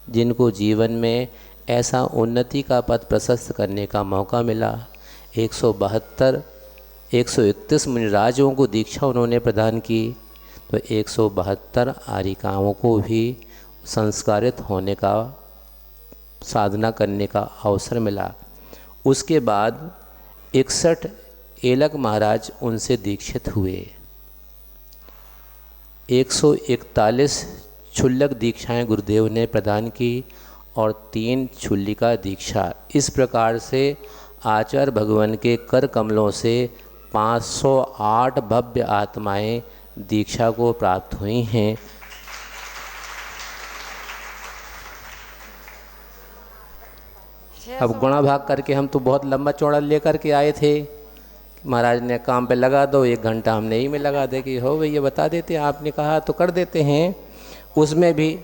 L: जिनको जीवन में ऐसा उन्नति का पथ प्रशस्त करने का मौका मिला, 131 मुनिराजों को दीक्षा उन्होंने प्रदान की, तो 172 आरिकाओं को भी संस्कारित होने का साधना करने का अवसर मिला। उसके बाद 61 एलक महाराज उनसे दीक्षित हुए। 141 क्षुल्लक दीक्षाएं गुरुदेव ने प्रदान की और 3 क्षुल्लिका दीक्षा। इस प्रकार से आचार्य भगवान के कर कमलों से 508 भव्य आत्माएं दीक्षा को प्राप्त हुई हैं। अब गुणा भाग करके हम तो बहुत लंबा चौड़ा लेकर के आए थे, महाराज ने काम पे लगा दो, 1 घंटा हमने ही में लगा दे कि हो भैया बता देते हैं, आपने कहा तो कर देते हैं। उसमें भी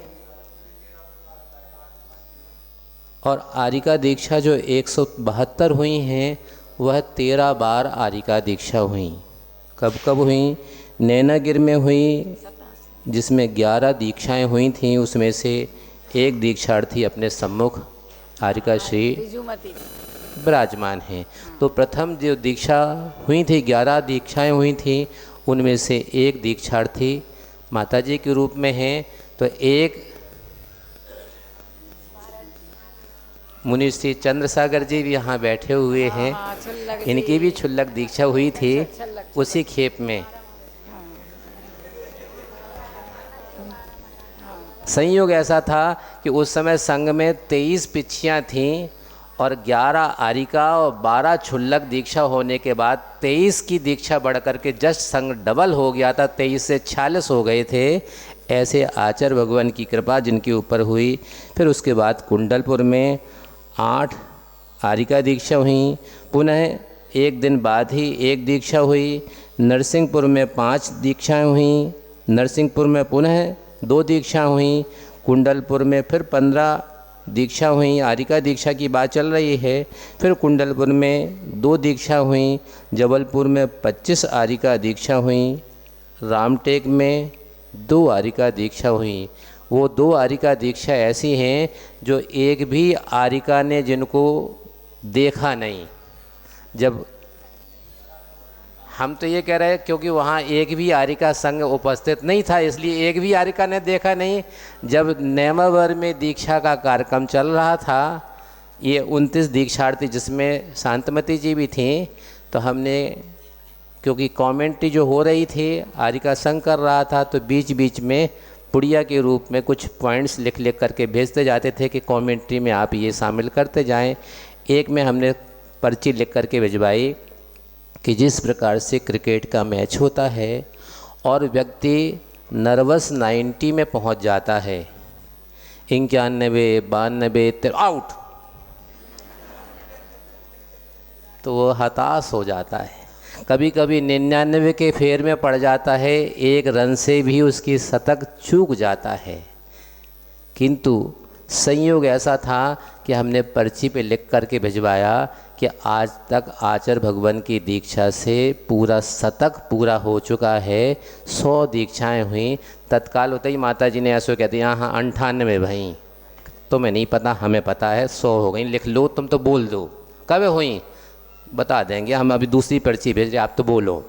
L: और आरिका दीक्षा जो 172 हुई हैं वह 13 बार आरिका दीक्षा हुई। कब कब हुई? नैनागिर में हुई, जिसमें 11 दीक्षाएं हुई थीं, उसमें से एक दीक्षार्थी अपने सम्मुख आरिका श्री विराजमान हैं। तो प्रथम जो दीक्षा हुई थी, 11 दीक्षाएं हुई थी, उनमें से एक दीक्षार्थी माताजी के रूप में हैं, तो एक मुनि श्री चंद्रसागर जी भी यहाँ बैठे हुए हैं, इनकी भी क्षुल्लक दीक्षा हुई थी उसी खेप में। संयोग ऐसा था कि उस समय संघ में 23 पिछियाँ थीं और 11 आरिका और 12 क्षुल्लक दीक्षा होने के बाद 23 की दीक्षा बढ़ करके जस्ट संघ डबल हो गया था, 23 से 46 हो गए थे। ऐसे आचार्य भगवान की कृपा जिनके ऊपर हुई। फिर उसके बाद कुंडलपुर में 8 आरिका दीक्षा हुई, पुनः एक दिन बाद ही एक दीक्षा हुई। नरसिंहपुर में 5 दीक्षाएं हुई, नरसिंहपुर में पुनः 2 दीक्षा हुई, कुंडलपुर में फिर 15 दीक्षा हुई। आरिका दीक्षा की बात चल रही है। फिर कुंडलपुर में 2 दीक्षा हुई, जबलपुर में 25 आरिका दीक्षा हुई, रामटेक में 2 आरिका दीक्षा हुई। वो 2 आरिका दीक्षा ऐसी हैं जो एक भी आरिका ने जिनको देखा नहीं। जब हम तो ये कह रहे हैं क्योंकि वहाँ एक भी आरिका संघ उपस्थित नहीं था, इसलिए एक भी आरिका ने देखा नहीं। जब नेमावर में दीक्षा का कार्यक्रम चल रहा था, ये 29 दीक्षार्थी जिसमें शांतमती जी भी थी, तो हमने क्योंकि कमेंट्री जो हो रही थी आरिका संघ कर रहा था, तो बीच बीच में पुड़िया के रूप में कुछ पॉइंट्स लिख लिख करके भेजते जाते थे कि कमेंट्री में आप ये शामिल करते जाएं। एक में हमने पर्ची लिख करके भिजवाई कि जिस प्रकार से क्रिकेट का मैच होता है और व्यक्ति नर्वस 90 में पहुंच जाता है, 91, 92 आउट, तो वो हताश हो जाता है। कभी कभी 99 के फेर में पड़ जाता है, 1 रन से भी उसकी शतक चूक जाता है। किंतु संयोग ऐसा था कि हमने पर्ची पे लिख करके भिजवाया कि आज तक आचार्य भगवान की दीक्षा से पूरा शतक पूरा हो चुका है, 100 दीक्षाएं हुई। तत्काल होते ही माता जी ने ऐसे कहती हाँ 98 भाई, तुम्हें नहीं पता हमें पता है, 100 हो गई, लिख लो, तुम तो बोल दो कब हुई बता देंगे, हम अभी दूसरी पर्ची भेज रहे, आप तो बोलो।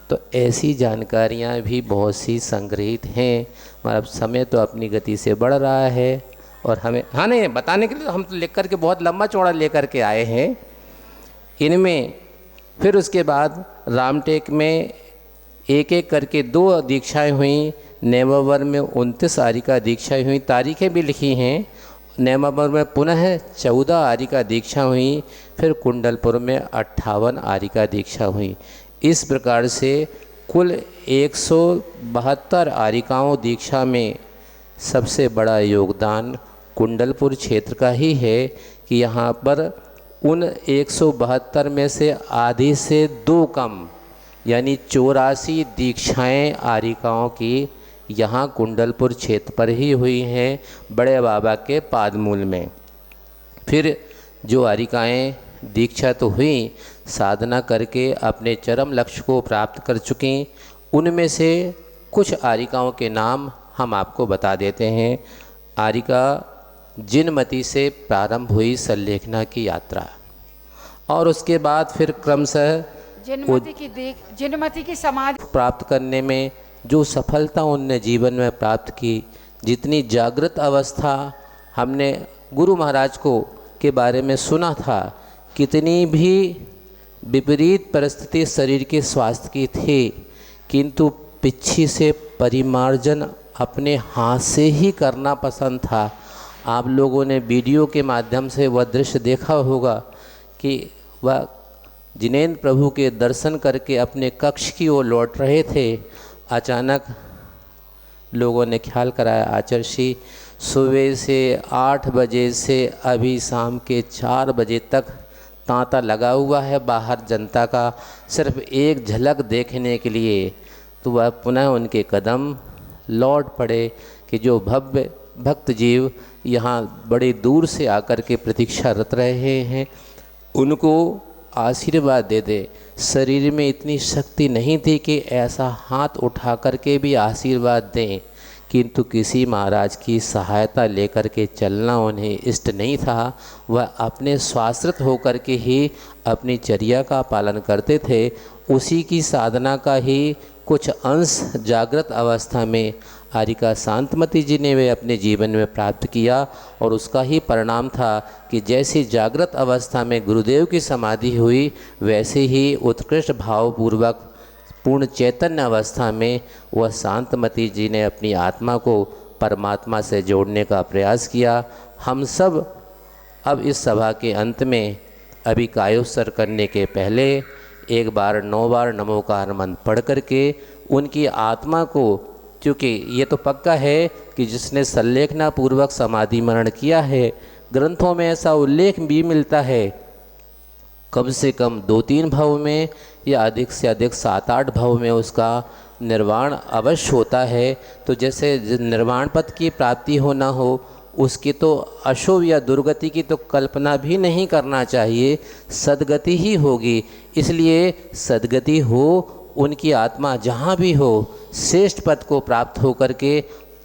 L: तो ऐसी जानकारियाँ भी बहुत सी संग्रहित हैं, मगर समय तो अपनी गति से बढ़ रहा है और हमें हाँ नहीं बताने के लिए हम तो लिख करके बहुत लंबा चौड़ा लेकर के आए हैं इनमें। फिर उसके बाद रामटेक में एक एक करके 2 दीक्षाएं हुई, नेमावर में 29 आरिका दीक्षाएं हुई, तारीखें भी लिखी हैं। नेमावर में पुनः 14 आरिका दीक्षा हुई, फिर कुंडलपुर में 58 आरिका दीक्षा हुई। इस प्रकार से कुल 172 आरिकाओं दीक्षा में सबसे बड़ा योगदान कुंडलपुर क्षेत्र का ही है कि यहाँ पर उन 172 में से आधी से 2 कम यानी 84 दीक्षाएं आरिकाओं की यहाँ कुंडलपुर क्षेत्र पर ही हुई हैं, बड़े बाबा के पादमूल में। फिर जो आरिकाएं दीक्षा तो हुई, साधना करके अपने चरम लक्ष्य को प्राप्त कर चुकी, उनमें से कुछ आरिकाओं के नाम हम आपको बता देते हैं। आरिका जिनमती से प्रारंभ हुई सल्लेखना की यात्रा और उसके बाद फिर क्रमशः
B: जिनमती की समाधि
L: प्राप्त करने में जो सफलता उनने जीवन में प्राप्त की, जितनी जागृत अवस्था हमने गुरु महाराज को के बारे में सुना था, कितनी भी विपरीत परिस्थिति शरीर के स्वास्थ्य की थी, किंतु पिछी से परिमार्जन अपने हाथ से ही करना पसंद था। आप लोगों ने वीडियो के माध्यम से वह दृश्य देखा होगा कि वह जिनेंद्र प्रभु के दर्शन करके अपने कक्ष की ओर लौट रहे थे। अचानक लोगों ने ख्याल कराया, आचार्य श्री सुबह से 8 बजे से अभी शाम के 4 बजे तक तांता लगा हुआ है बाहर जनता का, सिर्फ एक झलक देखने के लिए। तो वह पुनः उनके कदम लौट पड़े कि जो भव्य भक्त जीव यहाँ बड़े दूर से आकर के प्रतीक्षारत रहे हैं, उनको आशीर्वाद दे दे। शरीर में इतनी शक्ति नहीं थी कि ऐसा हाथ उठा कर के भी आशीर्वाद दें, किंतु किसी महाराज की सहायता लेकर के चलना उन्हें इष्ट नहीं था। वह अपने स्वाश्रित होकर के ही अपनी चर्या का पालन करते थे। उसी की साधना का ही कुछ अंश जागृत अवस्था में आरिका शांतमती जी ने वे अपने जीवन में प्राप्त किया और उसका ही परिणाम था कि जैसी जागृत अवस्था में गुरुदेव की समाधि हुई, वैसे ही उत्कृष्ट भावपूर्वक पूर्ण चैतन्य अवस्था में वह शांतमती जी ने अपनी आत्मा को परमात्मा से जोड़ने का प्रयास किया। हम सब अब इस सभा के अंत में अभी कायोत्सर्ग करने के पहले एक बार 9 बार नमोकार मंत्र पढ़ करके उनकी आत्मा को, क्योंकि ये तो पक्का है कि जिसने संलेखना पूर्वक समाधि मरण किया है, ग्रंथों में ऐसा उल्लेख भी मिलता है, कम से कम 2-3 भाव में या अधिक से अधिक 7-8 भाव में उसका निर्वाण अवश्य होता है। तो जैसे निर्वाण पद की प्राप्ति होना हो, उसकी तो अशुभ या दुर्गति की तो कल्पना भी नहीं करना चाहिए, सद्गति ही होगी। इसलिए सद्गति हो, उनकी आत्मा जहाँ भी हो श्रेष्ठ पद को प्राप्त हो करके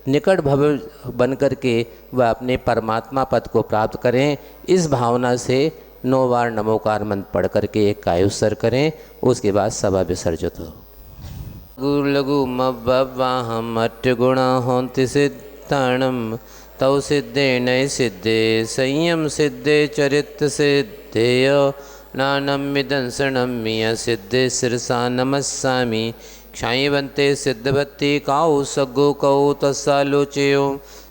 L: निकट भव बन करके वह अपने परमात्मा पद को प्राप्त करें। इस भावना से 9 बार नमोकार मंत्र पढ़ करके एक कायोत्सर्ग करें, उसके बाद सभा विसर्जित हो। गुरु लघु मवाहम अट्ठ गुणा होंति सिद्धाणम तौ सिद्धे नय सिद्धे संयम सिद्धे चरित्र सिद्धेय नानम दंसनम्य सिद्धे सिरसा नमस्सामि क्षाइवंते सिद्धवत्ति काउ सगो कौ तस्सालोचयो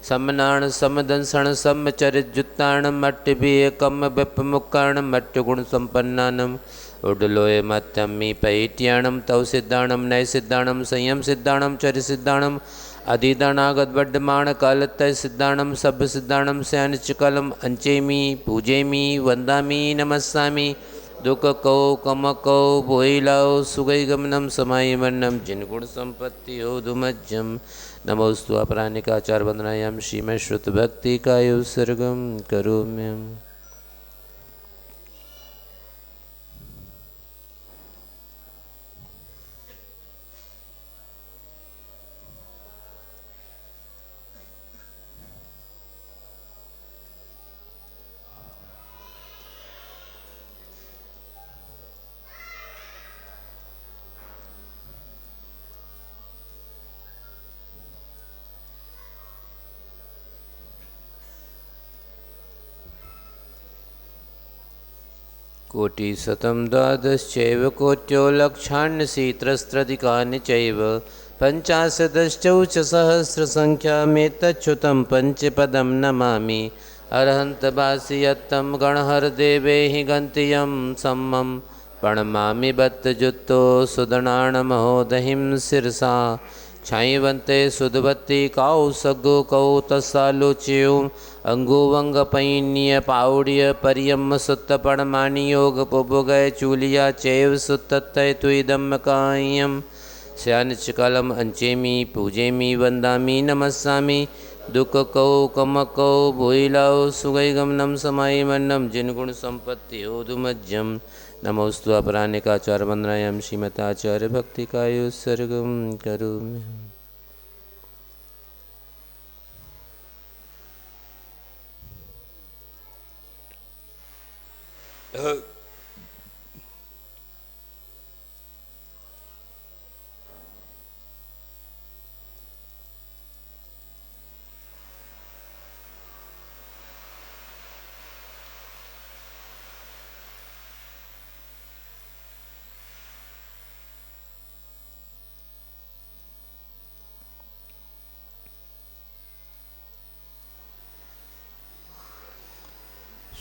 L: समनाण समदंसण समचरिजुत्ताण मट्टिभि कम विपमुक्काण मट्ट गुण संपन्नानम उडलोय मत्यम्मी पैट्याणम तौ सिद्धाणम नय सिद्धाणम संयम सिद्धाणम चरि सिद्धाणम अधिदानागद्वड्डमाण कालतय सिद्धाणम सब सिद्धाणम स्यानिचकलम अंचेमी पूजेमी वंदामी नमस्सामि दुख कौ कम कौ बोईलाओ सुगई गमनम समाई वर्णम जिन गुण संपत्ति हो धुमज्जम नमोस्तु अपरानिकाचार वंदनायाम श्रीमय श्रुत भक्ति का उत्सर्गम करोम्यम। कोटिशतं द्वादश्चैव कोट्यो लक्षाण्यशीत्रस्त्रधिकानि चैव पञ्चाशदश्चौच सहस्रसङ्ख्यामेतच्छ्रुतं पञ्चपदं नमामि अरहन्तवासि यत्तं गणहरदेवे हि गन्त्यं सम्मं प्रणमामि बद्धजुत्तो सुदणाणमहोदहिं शिरसा क्षाइवन्ते सुधवत्ति कौ सगो कौ तस्सालोच्यो अंगोवंगपैन्य पाउड्य परियम सुत्त पणमानि योग पुभुगय चूलिया चैव सुत्तय तुइदम कायम स्यानिचकलम अंचेमी पूजेमी वंदामी नमस्सामि दुख कौ कम कौ भोईलाओ सुगई गमनम समाई मन्नम जिन गुण संपत्ति हो धुमज्जम नमोस्तु अपरानिकाचार्य वंदनायाम श्रीमताचार्य भक्ति का उत्सर्गम करोमि।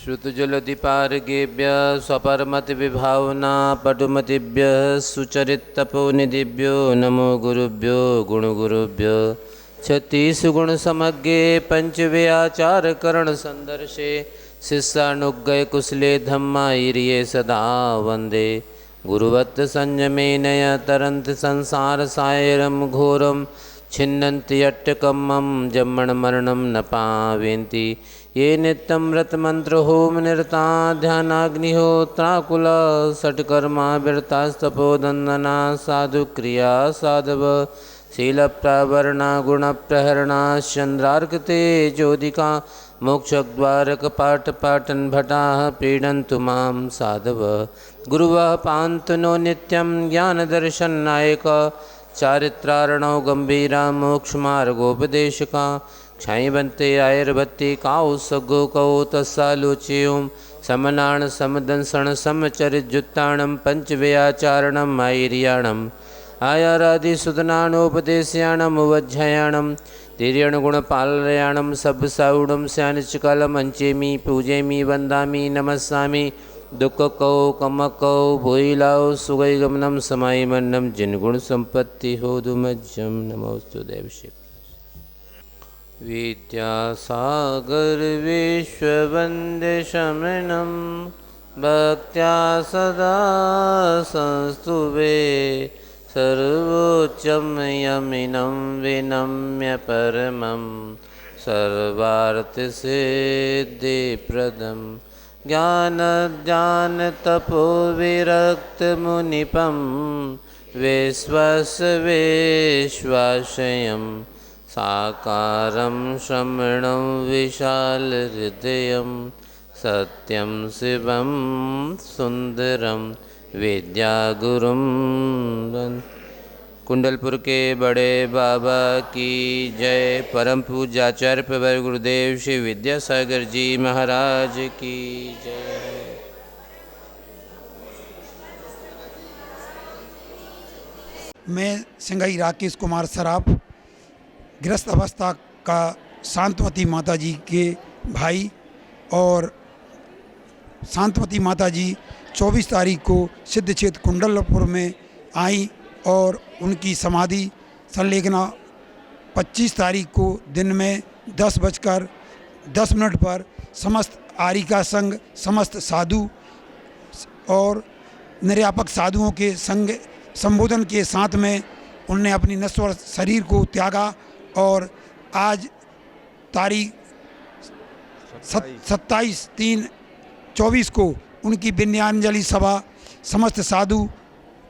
L: श्रुतजलधिपार्गेभ्यः स्वपरमतिविभावना पटुमतिभ्यः सुचरितपोनिधिभ्यो नमो गुरुभ्यो गुणगुरुभ्यो 36 गुणसमग्रे पंचव्याचारकरणसन्दर्शे शिष्यानुज्ञय कुशले धम्मायिर्ये सदा वन्दे गुरुवत् संयमेनय तरन्ति संसारसायरं घोरं छिन्नन्ति अट्टकम्मं जम्मणमरणं न पावयन्ति ये नित्यं व्रतमंत्र होम निरता ध्यानाग्निहोत्राकुला षट्कर्मा विरतास्तपोदंदना साधु क्रिया साधव शील प्रावरणा गुण प्रहरणा चंद्रार्कते ज्योतिका मोक्षद्वारक पाठ पाठन भटा पीडन्तु मां साधव गुरुवः पान्तु नो नित्यं ज्ञान दर्शन नायक चारित्रारणौ गंभीरा मोक्ष मार्गोपदेशका क्षाई बनते आयुर्भत्ति काउ सगो कौ तस्सालोच्योम समनाण समदंसण समचरिजुत्ताणम पंचव्याचारणम आयर्याणम आयारादि सुदनानोपदेश्याणम उवज्झयाणम तिर्यण गुण पालयाणम सब साउडम स्यानिचकालम अंचेमी पूजेमी वंदामी नमस्सामी दुख कौ कम कौ भूइलाओ सुगई गमनम समाई मन्नम जिन गुण संपत्ति हो दुमज्जम नमोस्तु देव शिव विद्यासागर विश्ववंदे शमनम भक्त्या सदा संस्तुवे सर्वोच्चम यमिनं विनम्य परमं सर्वार्थ सिद्धिप्रदं ज्ञान तपो विरक्त मुनिपं विश्वस विश्वाशयं साकारं श्रमणं विशाल हृदयं सत्यं शिवं सुंदरं विद्यागुरुं कुंडलपुर के बड़े बाबा की जय। परम पूज्याचार्य प्रवर गुरुदेव श्री विद्यासागर जी महाराज की जय।
C: मैं सिंगाई राकेश कुमार सराफ गृहस्थ अवस्था का शांतमती माता जी के भाई, और शांतमती माता जी 24 तारीख को सिद्ध क्षेत्र कुंडलपुर में आई और उनकी समाधि संलेखना 25 तारीख को दिन में 10:10 पर समस्त आरिका संघ, समस्त साधु और निर्यापक साधुओं के संग संबोधन के साथ में उनने अपनी नश्वर शरीर को त्यागा। और आज तारीख 27/3/24 को उनकी विनयान्जलि सभा समस्त साधु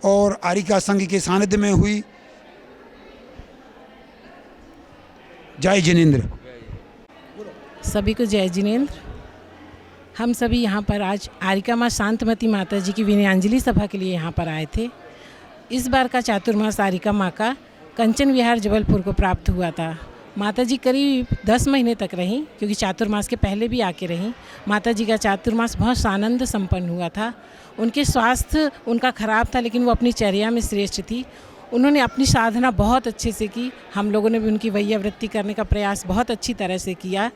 C: और आरिका संघ के सानिध्य में हुई। जय जिनेंद्र।
M: सभी को जय जिनेंद्र। हम सभी यहाँ पर आज आरिका माँ शांतमती माता जी की विनयान्जलि सभा के लिए यहाँ पर आए थे। इस बार का चातुर्मास आरिका माँ का कंचन विहार जबलपुर को प्राप्त हुआ था। माता जी करीब 10 महीने तक रहीं, क्योंकि चातुर्मास के पहले भी आके रहीं। माता जी का चातुर्मास बहुत आनंद संपन्न हुआ था। उनके स्वास्थ्य उनका खराब था, लेकिन वो अपनी चर्या में श्रेष्ठ थी। उन्होंने अपनी साधना बहुत अच्छे से की। हम लोगों ने भी उनकी वैयावृत्ति करने का प्रयास बहुत अच्छी तरह से किया।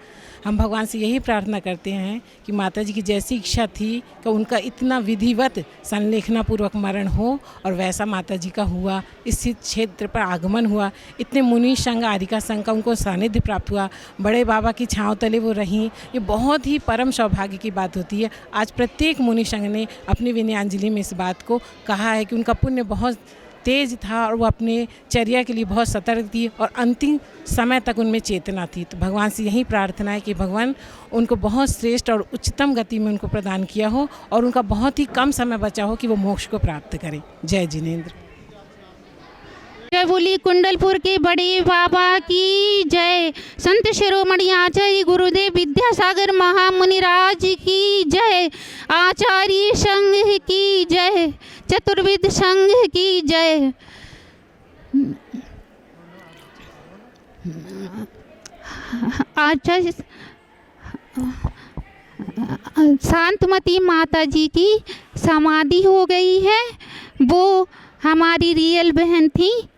M: हम भगवान से यही प्रार्थना करते हैं कि माता जी की जैसी इच्छा थी कि उनका इतना विधिवत संलेखना पूर्वक मरण हो, और वैसा माता जी का हुआ। इस क्षेत्र पर आगमन हुआ। इतने मुनि संघ, आरिका संघ का उनको सानिध्य प्राप्त हुआ। बड़े बाबा की छाँव तले वो रहीं। ये बहुत ही परम सौभाग्य की बात होती है। आज प्रत्येक मुनि संघ ने अपनी विनयान्जलि में इस बात को कहा है कि उनका पुण्य बहुत तेज था और वो अपने चर्या के लिए बहुत सतर्क थी, और अंतिम समय तक उनमें चेतना थी। तो भगवान से यही प्रार्थना है कि भगवान उनको बहुत श्रेष्ठ और उच्चतम गति में उनको प्रदान किया हो, और उनका बहुत ही कम समय बचा हो कि वो मोक्ष को प्राप्त करें। जय जिनेंद्र।
N: जय बोली कुंडलपुर के बड़े बाबा की जय। संत शिरोमणि आचार्य गुरुदेव विद्यासागर महामुनिराज की जय। आचार्य संघ की जय। चतुर्विद संघ की जय। आचार्य शांतमती माता जी की समाधि हो गई है। वो हमारी रियल बहन थी।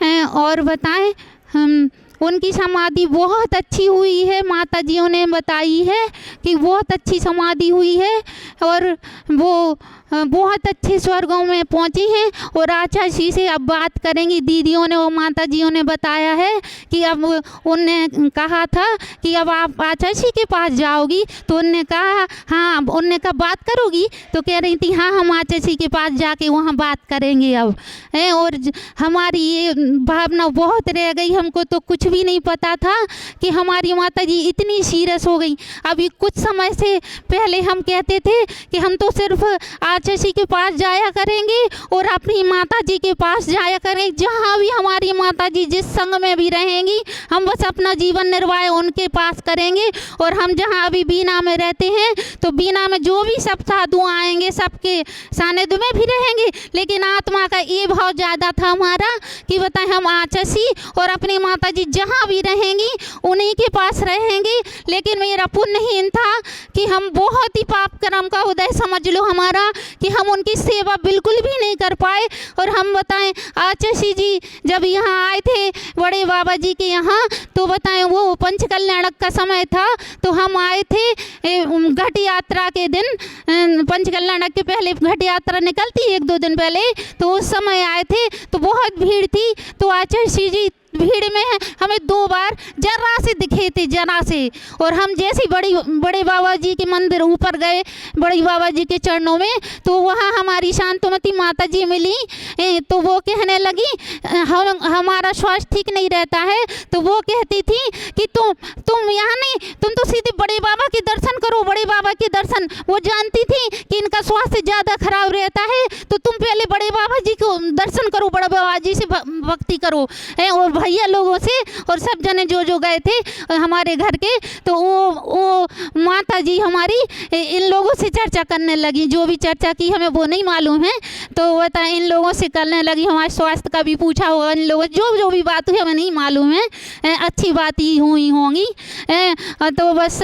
N: और बताएं, हम उनकी समाधि बहुत अच्छी हुई है। माता जियों ने बताई है कि बहुत अच्छी समाधि हुई है, और वो बहुत अच्छे स्वर्गों में पहुंची हैं। और आचार्य जी से अब बात करेंगी दीदियों ने और माता जियों ने बताया है कि अब उनने कहा था कि अब आप आचार्य जी के पास जाओगी, तो उनने कहा हाँ। उनने कहा बात करोगी, तो कह रही थी हाँ हम आचार्य जी के पास जाके वहाँ बात करेंगे अब। और हमारी ये भावना बहुत रह गई, हमको तो कुछ भी नहीं पता था कि हमारी माता जी इतनी सीरियस हो गई। अभी कुछ समय से पहले हम कहते थे कि हम तो सिर्फ आचार्य के पास जाया करेंगे और अपनी माता जी के पास जाया करेंगे, जहाँ भी हमारी माता जी जिस संग में भी रहेंगी हम बस अपना जीवन निर्वाह उनके पास करेंगे। और हम जहाँ अभी बीना में रहते हैं तो बीना में जो भी सब साधु आएंगे सबके सानिध्य में भी रहेंगे, लेकिन आत्मा का ये भाव ज़्यादा था हमारा कि बताएं हम आचार्य और अपनी माता जी जहाँ भी रहेंगी उन्हीं के पास रहेंगे। लेकिन मेरा पुण्यहीन था कि हम बहुत ही पाप कर्म का उदय समझ लो हमारा कि हम उनकी सेवा बिल्कुल भी नहीं कर पाए। और हम बताएं आचार्य जी जब यहाँ आए थे बड़े बाबा जी के यहाँ तो बताएं वो पंच कल्याणक का समय था, तो हम आए थे घट यात्रा के दिन, पंच कल्याणक के पहले घट यात्रा निकलती 1-2 दिन पहले, तो उस समय आए थे तो बहुत भीड़ थी। तो आचार्य जी भीड़ में हमें 2 बार जरा से दिखे थे, जरा से। और हम जैसे बड़े बाबा जी के मंदिर ऊपर गए बड़े बाबा जी के चरणों में, तो वहाँ हमारी शांतमती माता जी मिली। तो वो कहने लगी हमारा स्वास्थ्य ठीक नहीं रहता है, तो वो कहती थी कि तुम यहाँ नहीं, तुम तो सीधे बड़े बाबा के दर्शन करो, बड़े बाबा के दर्शन। वो जानती थी कि इनका स्वास्थ्य ज़्यादा खराब रहता है, तो तुम पहले बड़े बाबा जी को दर्शन करो, बड़े बाबा जी से भक्ति करो। और भैया लोगों से और सब जने जो गए थे हमारे घर के, तो वो माता जी हमारी इन लोगों से चर्चा करने लगी। जो भी चर्चा की हमें वो नहीं मालूम है, तो बता इन लोगों से करने लगी। हमारे स्वास्थ्य का भी पूछा होगा इन लोगों, जो भी बात हुई हमें नहीं मालूम है, अच्छी बात ही हुई होंगी। तो बस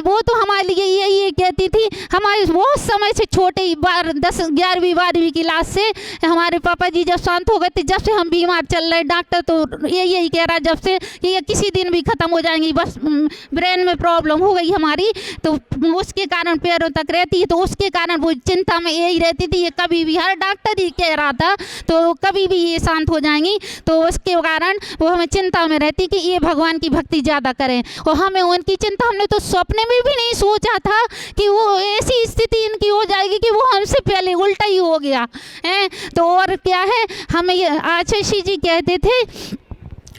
N: वो तो हमारे लिए यही कहती थी। हमारे बहुत समय से छोटे 10-11वीं 12वीं क्लास से हमारे पापा जी जब शांत हो गए थे, जब से हम बीमार चल रहे, डॉक्टर तो यही कह रहा जब से कि ये किसी दिन भी ख़त्म हो जाएंगी, बस ब्रेन में प्रॉब्लम हो गई हमारी, तो उसके कारण पैरों तक रहती है, तो उसके कारण वो चिंता में यही रहती थी। ये कभी भी हर डॉक्टर ही कह रहा था तो कभी भी ये शांत हो जाएंगी, तो उसके कारण वो हमें चिंता में रहती कि ये भगवान की भक्ति ज़्यादा करें। और हमें उनकी चिंता, हमने तो सपने में भी नहीं सोचा था कि वो ऐसी स्थिति इनकी हो जाएगी कि वो हमसे पहले उल्टा ही हो गया है। तो और क्या है, हमें आचार्य जी कहते थे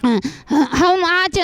N: हम आज